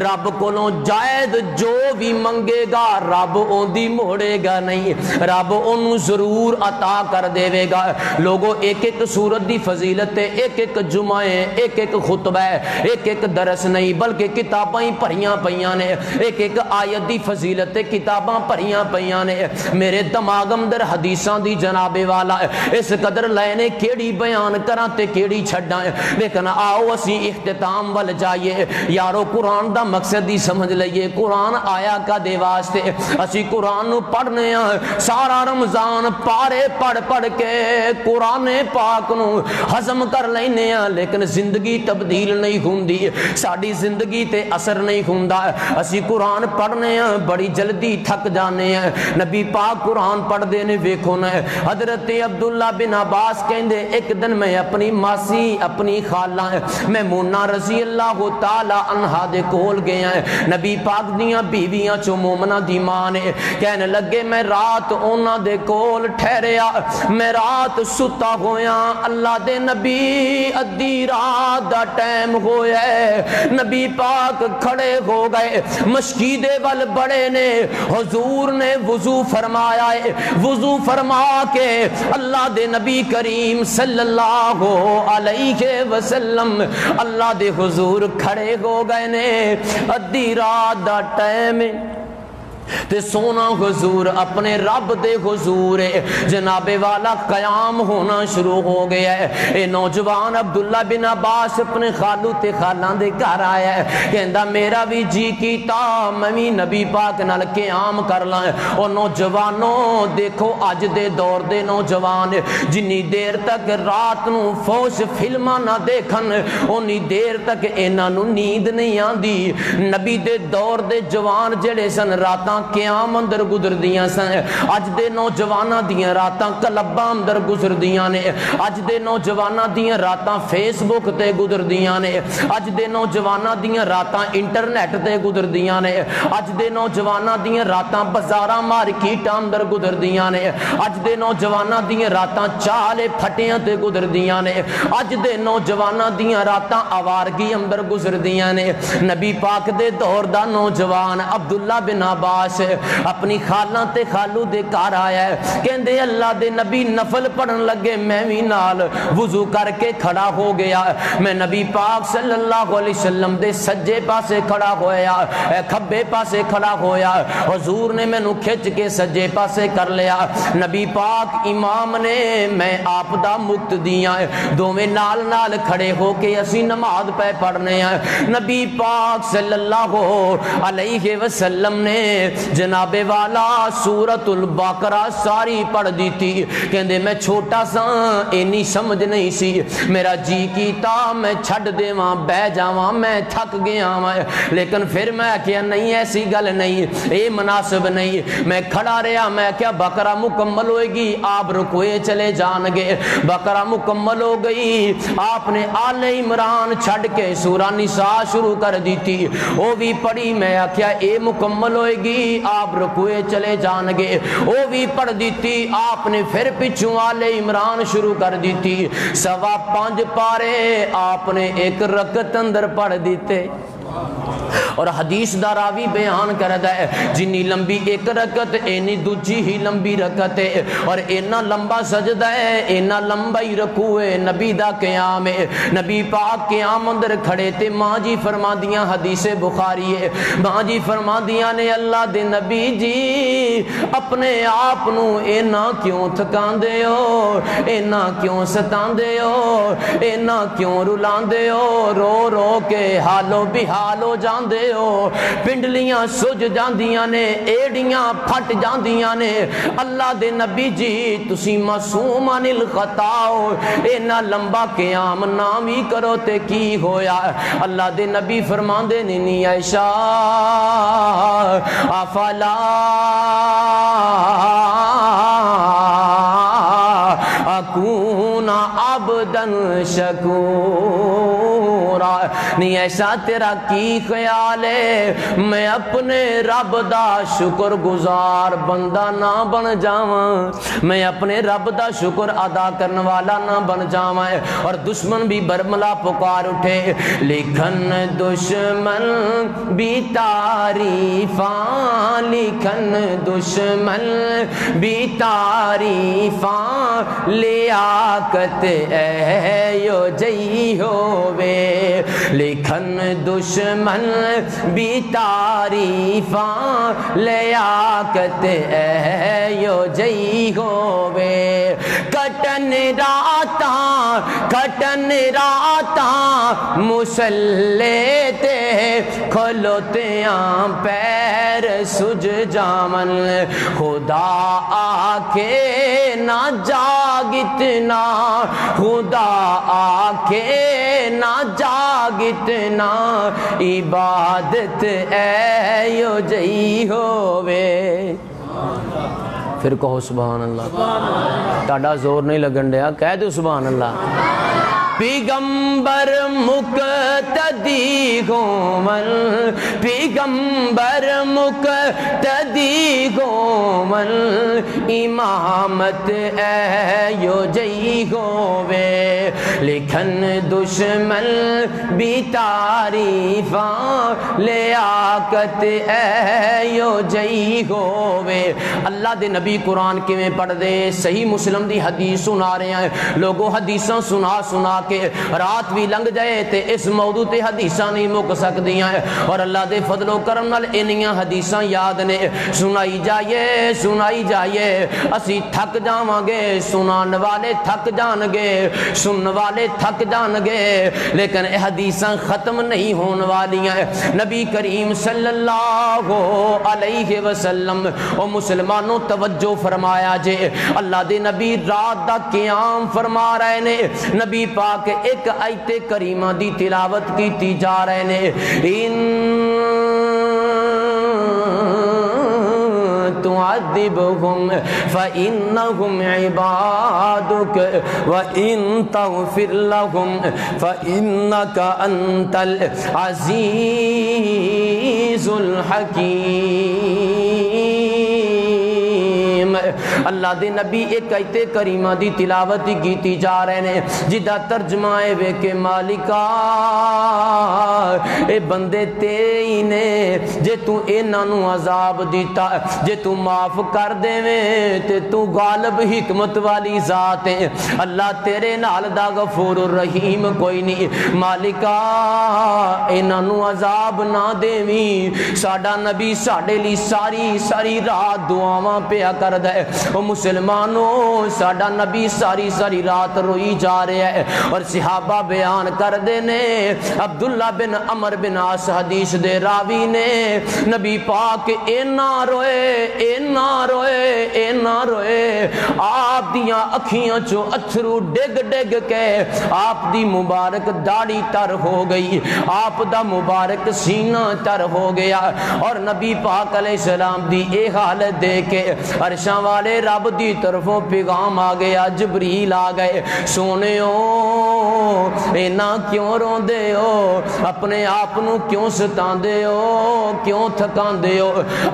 رب کولوں جائز جو بھی منگے گا رب اون دی موڑے گا نہیں. رب اونوں ضرور عطا کر دے گا. لوگو ایک ایک سورت دی فضیلت ہے, ایک ایک جمعہ ہے, ایک ایک خطبہ ہے, ایک ایک درس نہیں بلکہ کتاباں ہی پڑھیاں پیاں نے. ایک ایک آیت دی فضیلت ہے کتاباں پڑھیاں پیاں نے. میرے دماغ اندر حدیثاں دی جناب والا اس قدر لینے کیڑی بیان کراں تے کیڑی چھڈاں. لیکن آؤ اسی اختتام ول جائیے یارو. قرآن دا مقصد ہی سمجھ لئیے. قرآن آیا کا دے واسطے اسی قرآن نو پڑھنے ہیں. سارا رمضان پارے پڑھ پڑھ کے قرآن پاک نو ہضم کر لینے ہیں لیکن زندگی تبدیل نہیں ہوندی. ساڈی زندگی تے اثر نہیں ہوندا. اسی قرآن پڑھنے ہیں بڑی جلدی تھک جانے ہیں. نبی پاک قرآن پڑھ دے نے ویکھو نا حضرت عبداللہ بن عباس کہندے ایک دن میں اپنی ماسی اپنی خالہ میمونہ رضی اللہ تعالی عنہا دے کول گیا ہے. نبی پاک دیاں بیویاں چو مومنہ دی ماں نے کہنے لگے میں رات اونا دے کول ٹھہریا میں رات ستا ہویا. اللہ دے نبی ادھی رات دا ٹائم ہویا ہے. نبی پاک کھڑے ہو گئے مسجد وال بڑے نے. حضور نے وضو فرمایا ہے. وضو فرما کے اللہ دے نبی کریم صلی اللہ علیہ وسلم اللہ دے حضور کھڑے ہو گئے نے. ادھی رات دا ٹائم تے سونا حضور اپنے رب دے حضور جناب والا قیام ہونا شروع ہو گیا ہے. اے نوجوان عبداللہ بن عباس اپنے خالو تے خالان دے گھر آیا ہے. کہندا میرا بھی جی کیتا میں بھی نبی پاک نال قیام کر لاں. او نوجوانوں دیکھو اج دے دور دے نوجوان جنی دیر تک رات نو فوش فلماں نہ دیکھن اونی دیر تک انہاں نو نیند نہیں آندی. نبی دے دور دے جوان جڑے سن راتاں قیام اندر گزر دیاں سن. اج دے نوجواناں دیاں راتاں کلباں اندر گزر دیاں نے. اج دے نوجواناں دیاں راتاں فیس بک تے گزر دیاں نے. اج دے نوجواناں دیاں راتاں انٹرنیٹ تے گزر دیاں نے. اج دے نوجواناں دیاں راتاں بازاراں مارکیٹاں اندر گزر دیاں نے. اج دے نوجواناں دیاں راتاں چالے پھٹیاں تے گزر دیاں نے. اج دے نوجواناں دیاں راتاں آوارگی اندر گزر دیاں نے. نبی پاک دے دور دا نوجوان عبداللہ بن عباس اپنی خالاں تے خالو دے گھر آیا ہے. کہندے اللہ دے نبی نفل پڑھن لگے میں بھی نال وضو کر کے کھڑا ہو گیا. میں نبی پاک صلی اللہ علیہ وسلم دے سجے پاسے کھڑا ہویا کھبے پاسے کھڑا ہویا. حضور نے میں نو کھچ کے سجے پاسے کر لیا. نبی پاک امام نے میں آپ دا مقتدیاں دوویں نال نال کھڑے ہو کے اسی نماز پہ پڑھنے ہیں. نبی پاک صلی اللہ علیہ وسلم نے جناب والا سورۃ البقرہ ساری پڑھ دی تھی. کہندے میں چھوٹا سا اینی سمجھ نہیں سی میرا جی کیتا میں چھڈ دیواں بہ جاواں میں تھک گیا ہاں. لیکن پھر میں کہیا نہیں ایسی گل نہیں اے مناسب نہیں. میں کھڑا رہا میں کیا بقرہ مکمل ہوئے گی آپ رکوئے چلے جان گے. بقرہ مکمل ہو گئی آپ نے آل عمران چھڈ کے سورہ نساء شروع کر دی تھی وہ بھی پڑھی. میں کیا اے مکمل ہوئے گی آپ رکوئے چلے جان گے وہ بھی پڑھ دیتی. آپ نے پھر پچھوں آل عمران شروع کر دیتی. 5.25 پارے آپ نے ایک رکعت اندر پڑھ دیتے. اور حدیث دا راوی بیان کردا ہے جنی لمبی ایک رکعت اینی دوجی ہی لمبی رکعت ہے، اور اینا لمبا سجدہ ہے اینا لمبا ہی رکوع ہے، نبی دا قیام ہے۔ نبی پاک قیام اندر کھڑے تے ماں جی فرما دیاں، حدیث بخاری ہے، ماں جی فرما دیاں نے اللہ دے نبی جی اپنے آپ نو اینا کیوں تھکان دے ہو، اینا کیوں ستان دے ہو، اینا کیوں رلان دے ہو، رو رو کے حالو بحال ہو جان دے ہو، پنڈلیاں سج جاندیاں نے، ایڑیاں پھٹ جاندیاں نے، اللہ دے نبی جی تسی معصوم عن الخطا ہو، اینا لمبا قیام نام ہی کرو تے کی ہویا۔ اللہ دے نبی فرمان دے نینی عائشہ افلا اکون عبدا شکورا، نہیں ایسا تیرا کی خیال ہے میں اپنے رب دا شکر گزار بندہ نہ بن جاواں، میں اپنے رب دا شکر ادا کرنے والا نہ بن جاواں۔ اور دشمن بھی برملا پکار اٹھے، لکھن دشمن بھی تعریفاں، لکھن دشمن بھی تعریفاں، لیاقت اے یو جئی ہووے، لکھن دشمن بھی تعریفاں، لیاقت اے یو جئی ہووے، کٹن راتاں مسلے تے کھلوتیاں پیر سج جامن، خدا آکھے نہ جاگتنا، خدا آکھے نہ جاگتنا، عبادت اے یو جئی ہووے۔ پھر کہو سبحان اللہ، تاڑا زور نہیں لگن دیا، کہہ دو سبحان اللہ۔ پیغمبر مقتدی گومن، پیغمبر مقتدی گومن، امامت اے یو جئی ہووے، لکھن دشمن بھی تعریفاں، لیاقت اے یو جئی ہووے۔ اللہ دے نبی قرآن کے میں پڑھ دے، صحیح مسلم دی حدیث سنا رہے ہیں، لوگوں حدیثاں سنا کے رات بھی لنگ جائے تے اس موضوع تے حدیثاں نہیں مک سکدیاں، اور اللہ دے فضل و کرم نال انیاں حدیثاں یاد نے، سنائی جائے اسی تھک جاواں گے، سنان والے تھک جان گے، سنن والے تھک جان گے، لیکن اے حدیثاں ختم نہیں ہون والیاں۔ نبی کریم صلی اللہ علیہ وسلم او مسلمانوں توجہ فرمایا جے، اللہ دے نبی رات دا قیام فرما رہے نے، نبی پاک ایک آیت کریمہ دی تلاوت کی جا رہے نے، ان تعذبهم فإنهم عبادك وإن تغفر لهم فإنك أنت العزيز الحكيم۔ اللہ دے نبی ایک آیت کریمہ دی تلاوت کیتی جا رہے نے، جدا ترجمہ ہے وے کہ مالکا اے بندے تیری نے، جے تو انہاں نو عذاب دیتا، جے تو معاف کر دے تے تو غالب حکمت والی ذات ہے، اللہ تیرے نال دا غفور الرحیم کوئی نہیں، مالکا انہاں نو عذاب نہ دیویں۔ ساڈا نبی ساڈے لی ساری رات دعاواں پیا کردا ہے، او مسلمانوں ساڈا نبی ساری رات روئی جا رہا ہے، اور صحابہ بیان کر دینے، عبداللہ بن عمر بن عاص حدیث دے راوی نے، نبی پاک اینا روئے آپ دیاں اکھیاں چو اتھرو ڈگ کے آپ دی مبارک داڑھی تر ہو گئی، آپ دا مبارک سینہ تر ہو گیا، اور نبی پاک علیہ السلام دی اے حالت دے کے عرشاں والے رب رب دی طرفوں پیغام آ گیا، جبریل آ گئے، سونے اینا کیوں رون دے ہو، اپنے آپ نو کیوں ستاندے ہو، کیوں تھکاندے ہو؟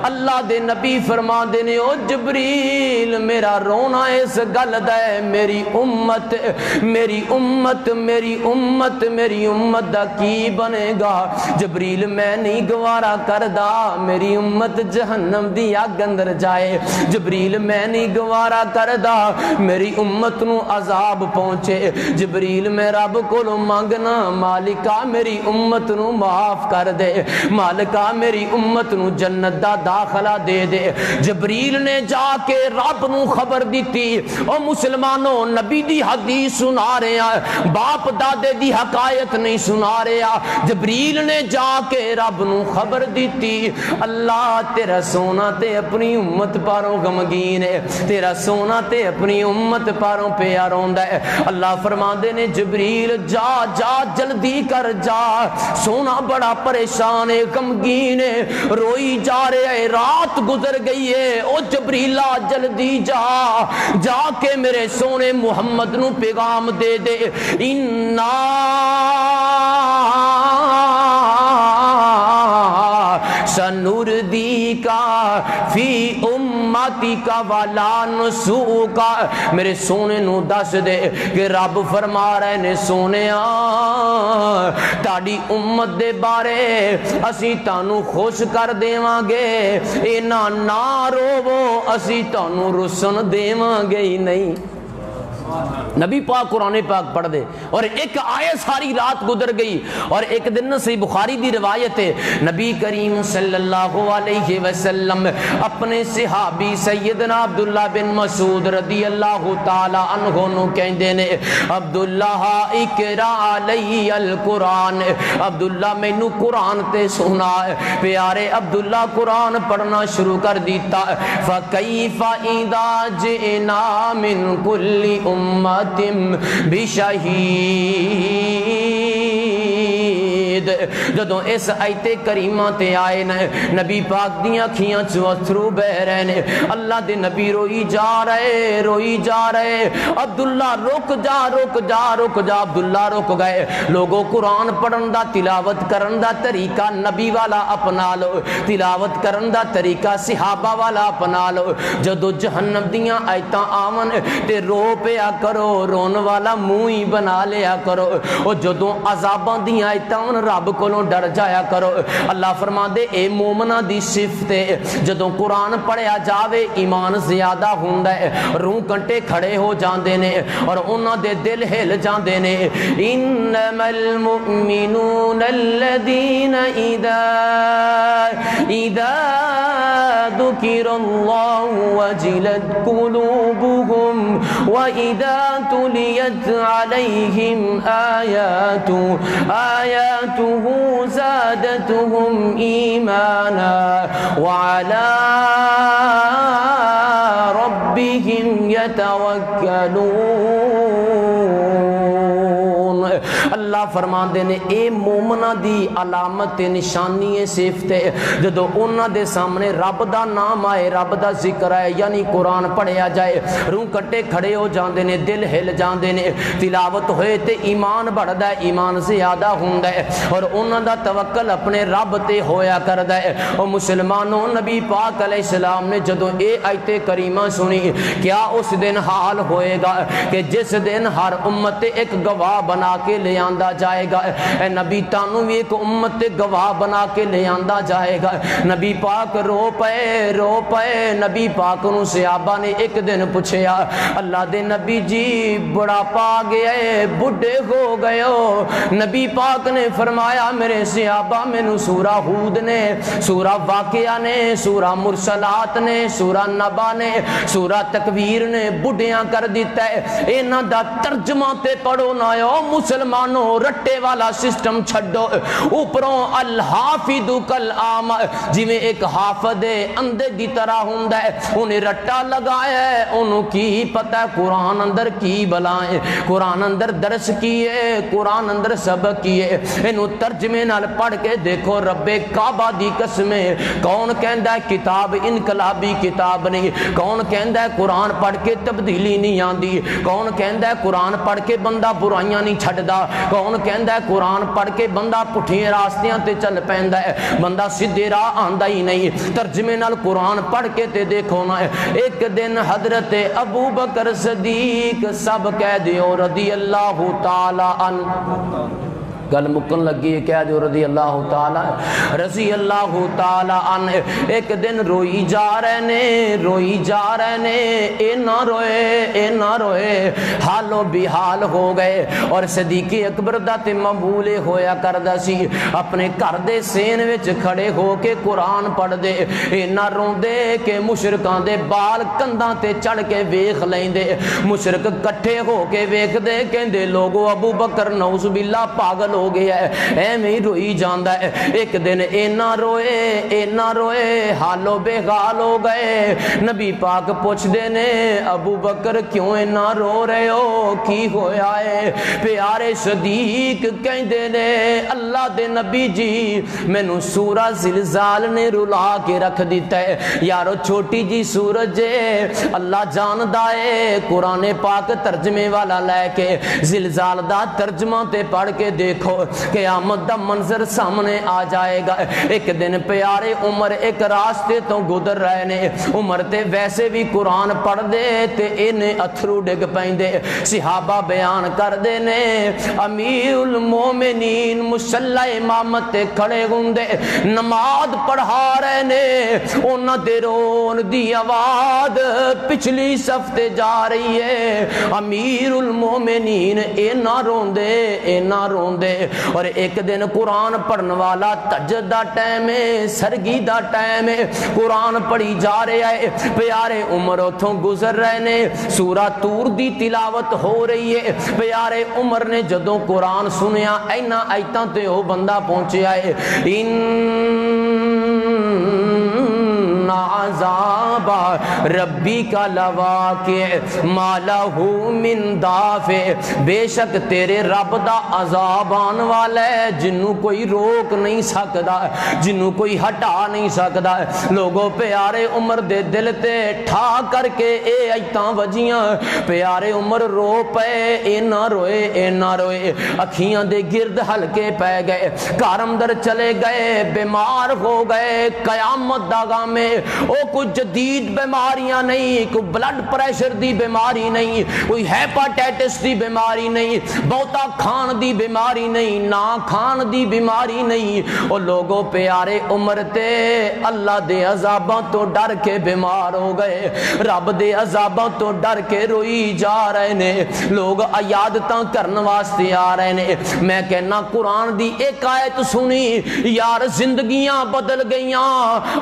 اللہ دے نبی فرما دینے ہو جبریل میرا رونا اس گل دا ہے، میری امت میری امت میری امت میری امت دا کی بنے گا؟ جبریل میں نہیں گوارا کردا میری امت جہنم دی آگ اندر جائے، جبریل میں نہیں گوارا کردا میری امت نو عذاب پہنچے، جبریل میں رب کو مانگنا مالکا میری امت نو معاف کر دے، مالکا میری امت نو جنت دا داخلہ دے دے۔ جبریل نے جا کے رب نو خبر دیتی، او مسلمانوں نبی دی حدیث سنا رہے ہیں، باپ دادے دی حقائق نہیں سنا رہے ہیں، جبریل نے جا کے رب نو خبر دیتی، اللہ تیرا سونا تے اپنی امت پاروں غمگین ہے، تیرا سونا تے اپنی امت پاروں پہ روندا ہے۔ اللہ فرما دے نے جبریل جا جا جلدی کر جا، سونا بڑا پریشان ہے، غمگین ہے، روئی جا رہے ہے، رات گزر گئی ہے، او جبریلا جلدی جا جا کے میرے سونے محمد نو پیغام دے دے، اِنَّا سَنُرْدِيكَ فِي أُمَّتِكَ وَلَا نُسُوكَ، میرے سونے نو دس دے کہ رب فرما رہے نے سونیا تاڑی امت دے بارے اسی تانو خوش کر دیواں گے، اینا نہ روو اسی تانو رسن دیواں گے ہی نہیں۔ نبی پاک قرآن پاک پڑھ دے اور ایک آیت ساری رات گزر گئی، اور ایک دن صحیح بخاری دی روایت ہے، نبی کریم صلی اللہ علیہ وسلم اپنے صحابی سیدنا عبداللہ بن مسعود رضی اللہ تعالی عنہ نو کہندے نے، عبداللہ اقرا علی القرآن، عبداللہ مینو قرآن تے سنا ہے، پیارے عبداللہ قرآن پڑھنا شروع کر دیتا، فَكَيْفَ إِذَا جِئْنَا مِن كُلِّ امت بشہید، جدوں اس آیت کریمہ تے آئے نبی پاک دیاں کھیاں چو اتھرو بہ رہے نے، اللہ دے نبی روئی جا رہے، عبداللہ رک جا عبداللہ رک گئے، لوگوں قرآن پڑھن دا تلاوت کرن دا طریقہ نبی والا اپنا لو، تلاوت کرن دا طریقہ صحابہ والا اپنا لو، جدوں جہنم دیاں آیتاں آون تے رو پیا کرو، رون والا منہ ہی بنا لیا کرو، اور جدوں عذاباں دیاں آیتاں رب کولوں ڈر جایا کرو۔ اللہ فرما دے اے مومنہ دی صفت ہے، جدوں قرآن پڑھیا جاوے ایمان زیادہ ہوندا ہے، روح کنٹے کھڑے ہو جاندے نے اور انہاں دے دل ہل جاندے نے، انما المؤمنون الذین اذا ذکر اللہ وجلت قلوبهم وَإِذَا تُلِيَتْ عَلَيْهِمْ آيَاتُهُ زَادَتْهُمْ إِيمَانًا وَعَلَى رَبِّهِمْ يَتَوَكَّلُونَ۔ اللہ فرما دے نے اے مومنہ دی علامت نشانی صفت ہے، جدو انہاں دے سامنے رب دا نام آئے، رب دا ذکر آئے، یعنی قرآن پڑھیا جائے، روح کٹے کھڑے ہو جاندے نے، دل ہل جاندے نے، تلاوت ہوئے تے ایمان بڑھدا ہے، ایمان زیادہ ہوندا ہے، اور انہاں دا توکل اپنے رب تے ہویا کردا ہے۔ اور مسلمانوں نبی پاک علیہ السلام نے جدو اے آیت کریمہ سنی، کیا اس دن حال ہوئے گا کہ جس دن ہر امت ایک گواہ بنا کے لے آندا جائے گا، اے نبی تانوں بھی ایک امت گواہ بنا کے لے آندا جائے گا۔ نبی پاک رو پئے، نبی پاک نو صحابہ نے ایک دن پوچھیا، اللہ دے نبی جی بڑا پا گیا ہے، بڈھے ہو گئے ہو؟ نبی پاک نے فرمایا میرے صحابہ مینوں سورہ ہود نے، سورہ واقعہ نے، سورہ مرسلات نے، سورہ نبا نے، سورہ تکویر نے بڈھیاں کر دیتا ہے، انہاں دا ترجمہ تے پڑھو نہ مسلمانوں رٹے والا سسٹم چھڈو، اوپروں الحافظ کل عام، جویں ایک حافظ اندھے دی طرح ہوندا ہے، انہیں رٹا لگایا ہے، انہوں کی پتہ ہے قرآن اندر کی بلائیں، قرآن اندر درس کیے، قرآن اندر سبق کیے، انہوں ترجمے نال پڑھ کے دیکھو رب کعبہ دی قسمیں، کون کہندا ہے کتاب انقلابی کتاب نہیں، کون کہندا ہے قرآن پڑھ کے تبدیلی نہیں آندی، کون کہندا ہے قرآن پڑھ کے بندہ برائیاں نہیں چھڑدا، کون کہندا ہے قرآن پڑھ کے بندہ پٹھیے راستیاں تے چل پیندا ہے، بندہ سیدھے راہ آندا ہی نہیں۔ ترجمے نال قرآن پڑھ کے تے دیکھو نا، ایک دن حضرت ابو بکر صدیق سب کہہ دیو رضی اللہ تعالی عنہ، گل مکن لگی ہے، کہہ دیو رضی اللہ تعالی رضی اللہ تعالی عنہ، ایک دن روئی جا رہے نے، روئی جا رہے نے، اے نہ روئے، اے نہ روئے، حالو بحال ہو گئے، اور صدیق اکبر دا تے معمول ہویا کردا سی اپنے گھر دے سین وچ کھڑے ہو کے قرآن پڑھ دے، اے نہ روندے کہ مشرکاں دے بال کنداں تے چڑھ کے ویکھ لیندے، مشرک کٹھے ہو کے ویکھ دے کہندے لوگو ابو بکر نعوذ باللہ پاگل ہو گیا ہے، ایویں روئی جاندا ہے۔ ایک دن اے نہ روئے، اے نہ روئے، حالو بے حال ہو گئے، نبی پاک پوچھ دے نے ابو بکر کیوں اے نہ رو رہے ہو، کی ہویا ہے؟ پیارے صدیق کہندے نے اللہ دے نبی جی مینوں سورہ زلزال نے رلا کے رکھ دیتا ہے، یارو چھوٹی جی سورج ہے، اللہ جاندا ہے، قرآن پاک ترجمے والا لے کے زلزال دا ترجمہ تے پڑھ کے دیکھو قیامت دا منظر سامنے آ جائے گا۔ ایک دن پیارے عمر ایک راستے تو گزر رہے نے، عمر تے ویسے بھی قرآن پڑھ دے تے انہیں اتھرو ڈگ پیندے، صحابہ بیان کر دے نے امیر المومنین مسلح امامت تے کھڑے ہوندے نماز پڑھا رہے نے، انہاں دے رون دی آواز پچھلی صف تے جا رہی ہے، امیر المومنین اے نہ روندے، اے نہ روندے، اور ایک دن قرآن پڑھن والا تہجد دا ٹائم ہے، سرگی دا ٹائم ہے، قرآن پڑھی جا رہے ہے، پیارے عمر اتھوں گزر رہے نے، سورہ طور دی تلاوت ہو رہی ہے، پیارے عمر نے جدوں قرآن سنیا اینا آیتاں تے او بندہ پہنچیا ہے، عذاب ربی کا لواقع ما لہ من دافع، بے شک تیرے رب دا عذاب آن والا ہے جنوں کوئی روک نہیں سکدا، جنوں کوئی ہٹا نہیں سکدا۔ لوگوں پیارے عمر دے دل تے ٹھا کر کے اے ایتاں وجیاں، پیارے عمر رو پے، اے نہ روئے، اے نہ روئے، اکھیاں دے گرد ہلکے پے گئے، گھر اندر چلے گئے، بیمار ہو گئے، قیامت دا غم ہے، او کوئی جدید بیماریاں نہیں، کوئی بلڈ پریشر دی بیماری نہیں، کوئی ہیپاٹائٹس دی بیماری نہیں، بہتا کھان دی بیماری نہیں، نہ کھان دی بیماری نہیں، او لوگوں پیارے عمر تے اللہ دے عذاباں تو ڈر کے بیمار ہو گئے، رب دے عذاباں تو ڈر کے روئی جا رہے نے، لوگ عیادتاں کرن واسطے آ رہے نے۔ میں کہنا قرآن دی ایک آیت سنی یار زندگیاں بدل گئیاں،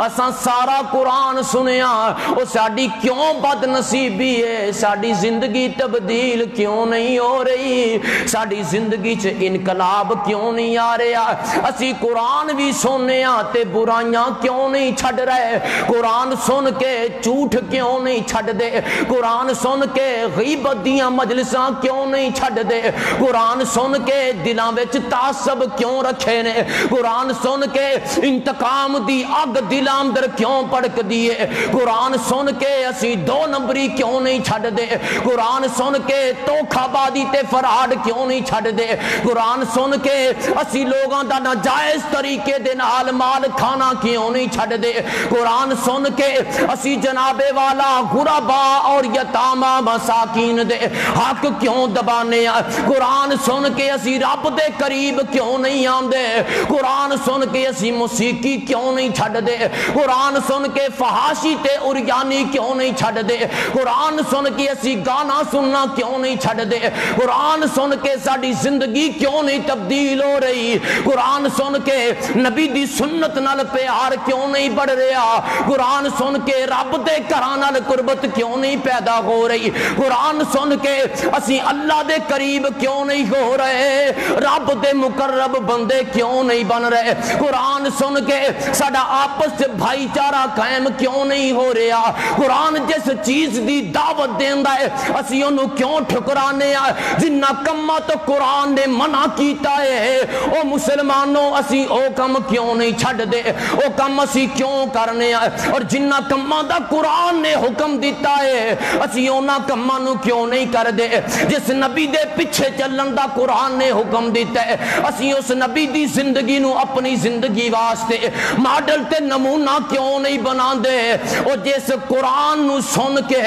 اساں سارا قرآن سنیا، او ساڈی کیوں بد نصیبی ہے، ساڈی زندگی تبدیل کیوں نہیں ہو رہی، ساڈی زندگی چ انقلاب کیوں نہیں آ رہا، اسی قرآن بھی سننے تے برائیاں کیوں نہیں چھڈ رہے، قرآن سن کے جھوٹ کیوں نہیں چھڈ دے، قرآن سن کے غیبت دیاں مجلساں کیوں نہیں چھڈ دے، قرآن سن کے دلاں وچ تعصب کیوں رکھے نے، قرآن سن کے انتقام دی اگ دلاں اندر کیوں پڑک دیے، قرآن سن کے اسی دو نمبری کیوں نہیں چھڈ دے، قرآن سن کے دھوکھا بازی تے فراڈ کیوں نہیں چھڈ دے، قرآن سن کے اسی لوگاں دا ناجائز طریقے دے نال مال کھانا کیوں نہیں چھڈ دے، قرآن سن کے اسی جناب والا غربا اور یتامہ مساکین دے حق کیوں دبانے، قرآن سن کے اسی رب دے قریب کیوں نہیں آندے، قرآن سن کے اسی موسیقی کیوں نہیں چھڈ دے، قرآن سن کے فحاشی تے تے اریانی کیوں نہیں چھڑ دے؟ قرآن سن کے اسی گانا سننا کیوں نہیں چھڑ دے؟ قرآن سن کے ساری زندگی کیوں نہیں تبدیل ہو رہی؟ قرآن سن کے نبی دی سنت نال پیار کیوں نہیں بڑھ رہا؟ قرآن سن کے رب دے گھراں نال قربت کیوں نہیں پیدا ہو رہی؟ قرآن سن کے اسی اللہ دے قریب کیوں نہیں ہو رہے؟ رب دے مقرب بندے کیوں نہیں بن رہے؟ قرآن سن کے ساڈا آپس بھائی چارہ قائم کیوں نہیں ہو رہا؟ قرآن جس چیز دی دعوت دیندا ہے اسی انہوں کیوں ٹھکرانے آ؟ جنہ کمہ تو قرآن نے منع کیتا ہے او مسلمانوں اسی او کم کیوں نہیں چھڑ دے؟ او کم اسی کیوں کرنے آ؟ اور جنہ کمہ دا قرآن نے حکم دیتا ہے اسی اونا کمہ نو کیوں نہیں کر دے؟ جس نبی دے پچھے چلن دا قرآن نے حکم دیتا ہے اسی اس نبی دی زندگی نو اپنی زندگی واسطے ماڈل تے نمونہ کیوں نہیں بنا دے؟ او جس قرآن نو سن کے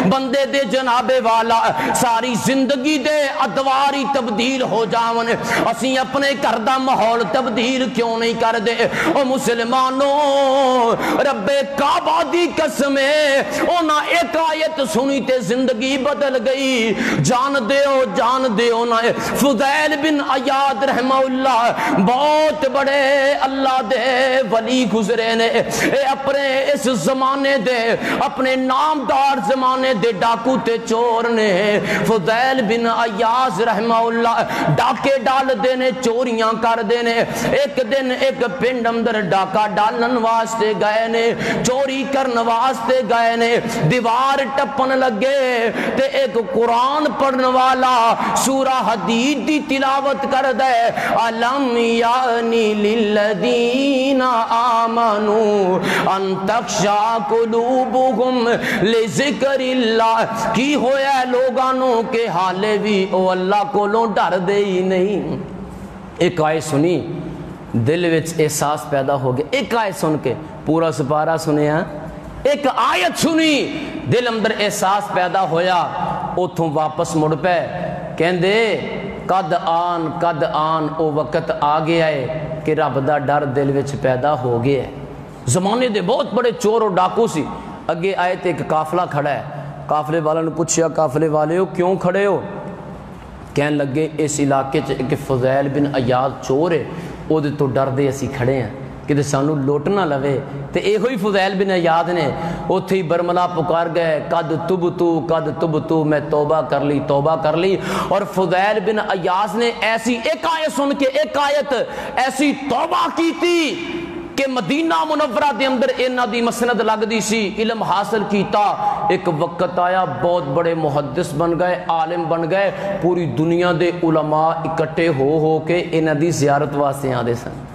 بندے دے جناب والا ساری زندگی دے ادواری تبدیل ہو جاون اسی اپنے گھر دا ماحول تبدیل کیوں نہیں کر دے؟ او مسلمانوں رب کعبہ دی قسم ہے اونا ایک آیت سنی تے زندگی بدل گئی۔ جان دیو نا فضیل بن عیاض رحمہ اللہ بہت بڑے اللہ دے ولی گزرے نے، اے اپنے اس زمانے دے اپنے نامدار زمانے دے ڈاکو تے چور نے۔ فضیل بن عیاض رحمہ اللہ ڈاکے ڈال دینے، چوریاں کر دینے۔ ایک دن ایک پنڈ اندر ڈاکا ڈالن واسطے گئے نے، چوری کرن واسطے گئے نے، دیوار ٹپن لگے تے ایک قرآن پڑھن والا سورہ حدید دی تلاوت کر دے، الم یعنی للذین آمنوا ان تخشع قلوبہم لذکر اللہ۔ کی ہویا لوگانوں کے حالے بھی او اللہ کولوں ڈر دے ہی نہیں۔ ایک آیت سنی دل وچ احساس پیدا ہو گیا، ایک آیت سن کے پورا سپارہ سنیا، ایک آیت سنی دل اندر احساس پیدا ہویا، اتھوں واپس مڑ پے کہندے قد آن او وقت آ گیا ہے کہ رب دا ڈر دل وچ پیدا ہو گیا ہے۔ زمانے دے بہت بڑے چور اور ڈاکو سی، اگے آئے تے ایک قافلہ کھڑا ہے، قافلے والوں نے پوچھیا قافلے والے ہو کیوں کھڑے ہو؟ کہن لگے اس علاقے چ ایک فضیل بن عیاض چور ہے، او دے تو ڈر دے اسی کھڑے ہیں کہ سانو لوٹ نہ لوے۔ تے اے ہوئی فضیل بن عیاض نے اوتھے ہی برملا پکار گئے، قد تبتو میں توبہ کر لی۔ اور فضیل بن عیاض نے ایسی ایک آیت سن کے ایک آیت ایسی توبہ کی تھی کہ مدینہ منورہ دے اندر انہاں دی مسند لگ دی سی، علم حاصل کیتا۔ ایک وقت آیا بہت بڑے محدث بن گئے، عالم بن گئے، پوری دنیا دے علماء اکٹھے ہو کے انہاں دی زیارت واسطے آندے سن۔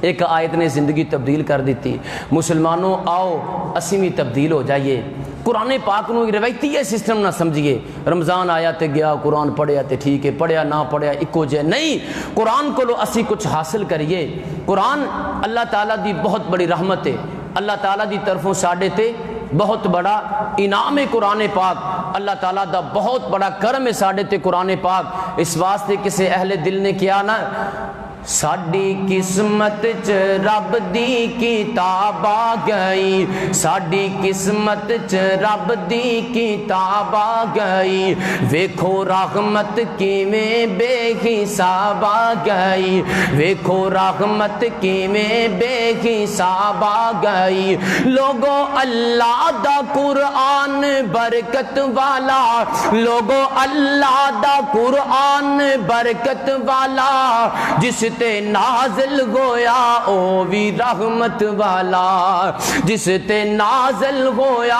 ایک آیت نے زندگی تبدیل کر دیتی۔ مسلمانوں آؤ اسی بھی تبدیل ہو جائیے، قرآن پاک نو روایتی سسٹم نہ سمجھیے، رمضان آیا تے گیا قرآن پڑھیا تے ٹھیک ہے، پڑھیا نہ پڑھیا اکو جے نہیں، قرآن کو لو اسی کچھ حاصل کریے۔ قرآن اللہ تعالیٰ دی بہت بڑی رحمت ہے، اللہ تعالیٰ دی طرفوں ساڈے تے بہت بڑا انعام ہے قرآن پاک، اللہ تعالیٰ دا بہت بڑا کرم ہے ساڈے تے قرآن پاک۔ اس واسطے کسے اہل دل نے کیا نا، ساڈی قسمت چ رب دی کتاب آ گئی، ساڈی قسمت چ رب دی کتاب آ گئی، ویکھو رحمت کیویں بے حساب آ گئی، ویکھو رحمت کیویں بے حساب آ گئی۔ لوگو اللہ دا قرآن برکت والا، لوگو اللہ دا قرآن برکت والا، جس تے نازل ہویا او بھی رحمت والا، جس تے نازل ہویا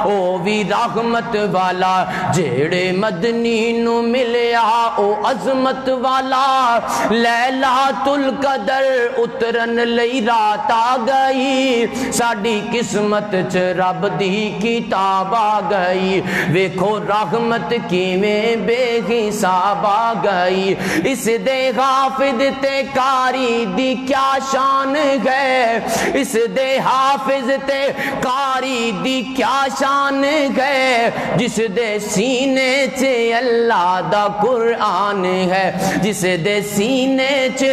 او بھی رحمت والا، جیڑے مدنی نو ملیا او عظمت والا، لیلۃ القدر اترن لئی رات آ گئی، ساڈی قسمت چ رب دی کتاب آ گئی، ویکھو رحمت کیویں بے حساب آ گئی، اس دے حافظ تے کاری دی کیا شان ہے، اس دے حافظ تے کاری دی کیا شان ہے، جس دے سینے چ اللہ دا قرآن ہے، جس دے سینے چ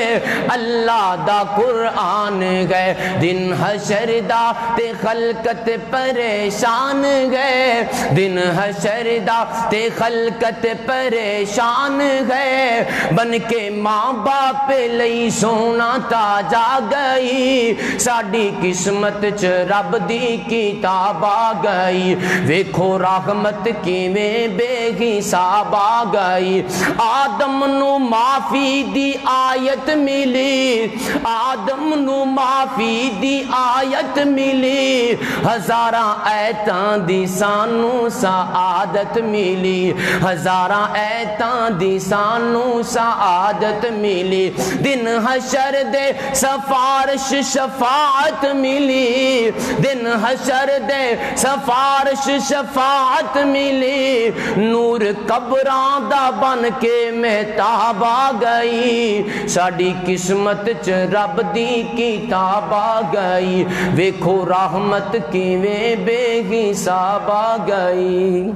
اللہ دا قرآن ہے، دن حشر دا تے خلقت پریشان ہے، دن حشر دا تے خلقت پریشان ہے، بن کے ماں باپ لئی سونا تاج آ گئی، ساڈی قسمت چ رب دی کتاب آ گئی، ویکھو رحمت کیویں بے حساب آ گئی، آدم نو معافی دی آیت ملی، آدم نو معافی دی آیت ملی، ہزاراں ایتاں دی سانو سعادت ملی، ہزاراں ایتاں دی سانو سعادت ملی، دن حشر دے سفارش شفاعت ملی، دن حشر دے سفارش شفاعت ملی، نور قبراں دا بن کے مہتاب آ گئی، ساڈی قسمت چ رب دی کتاب آ گئی، ویکھو رحمت کیویں بے حساب آ گئی۔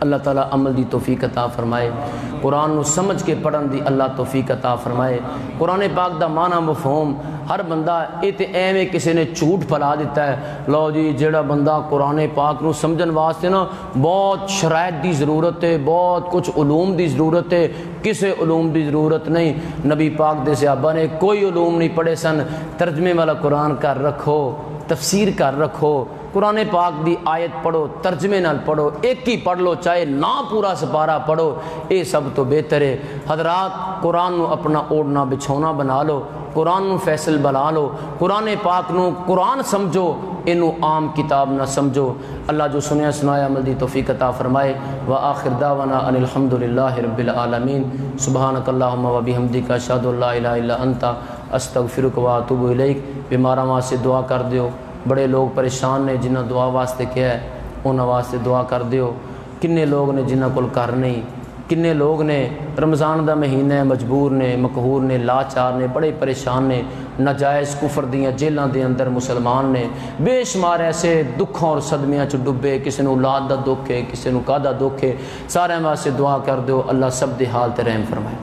اللہ تعالیٰ عمل دی توفیق عطا فرمائے، قرآن نو سمجھ کے پڑھن دی اللہ توفیق عطا فرمائے۔ قرآن پاک دا معنی مفہوم ہر بندہ یہ تے ایویں کسی نے جھوٹ پھیلا دیتا ہے، لو جی جیڑا بندہ قرآن پاک نو سمجھن واسطے نا بہت شرائط دی ضرورت ہے، بہت کچھ علوم دی ضرورت ہے، کسے علوم دی ضرورت نہیں۔ نبی پاک دے صحابہ نے کوئی علوم نہیں پڑھے سن، ترجمے والا قرآن کر رکھو، تفسیر کر رکھو، قرآن پاک دی آیت پڑھو، ترجمے نال پڑھو، ایک ہی پڑھ لو چاہے نہ پورا سپارہ پڑھو، اے سب تو بہتر ہے۔ حضرات قرآن نو اپنا اوڑھنا بچھونا بنا لو، قرآن نو فیصل بنا لو، قرآن پاک نو قرآن سمجھو، اینو عام کتاب نہ سمجھو۔ اللہ جو سنیا سنایا عمل دی توفیق عطا فرمائے۔ وآخر دعوانا ان الحمدللہ رب العالمین، سبحانک اللہم و بحمدک اشہد ان لا الہ الا انت استغفرک و اتوب الیک۔ بیماراں واسطے دعا کر دیو، بڑے لوگ پریشان نے جنہاں دعا واسطے کیا ہے انہاں واسطے دعا کر دیو، کنے لوگ نے جنہاں کول کر نہیں، کنے لوگ نے رمضان دا مہینہ ہے مجبور نے، مقہور نے، لاچار نے، بڑے پریشان نے، ناجائز کفر دیاں جیلاں دے اندر مسلمان نے، بے شمار ایسے دکھاں اور صدمیاں چ ڈبے، کسی نو اولاد دا دکھ ہے، کسی نو کادا دکھ ہے، سارے واسطے دعا کر دیو، اللہ سب دے حال تے رحم فرمائے۔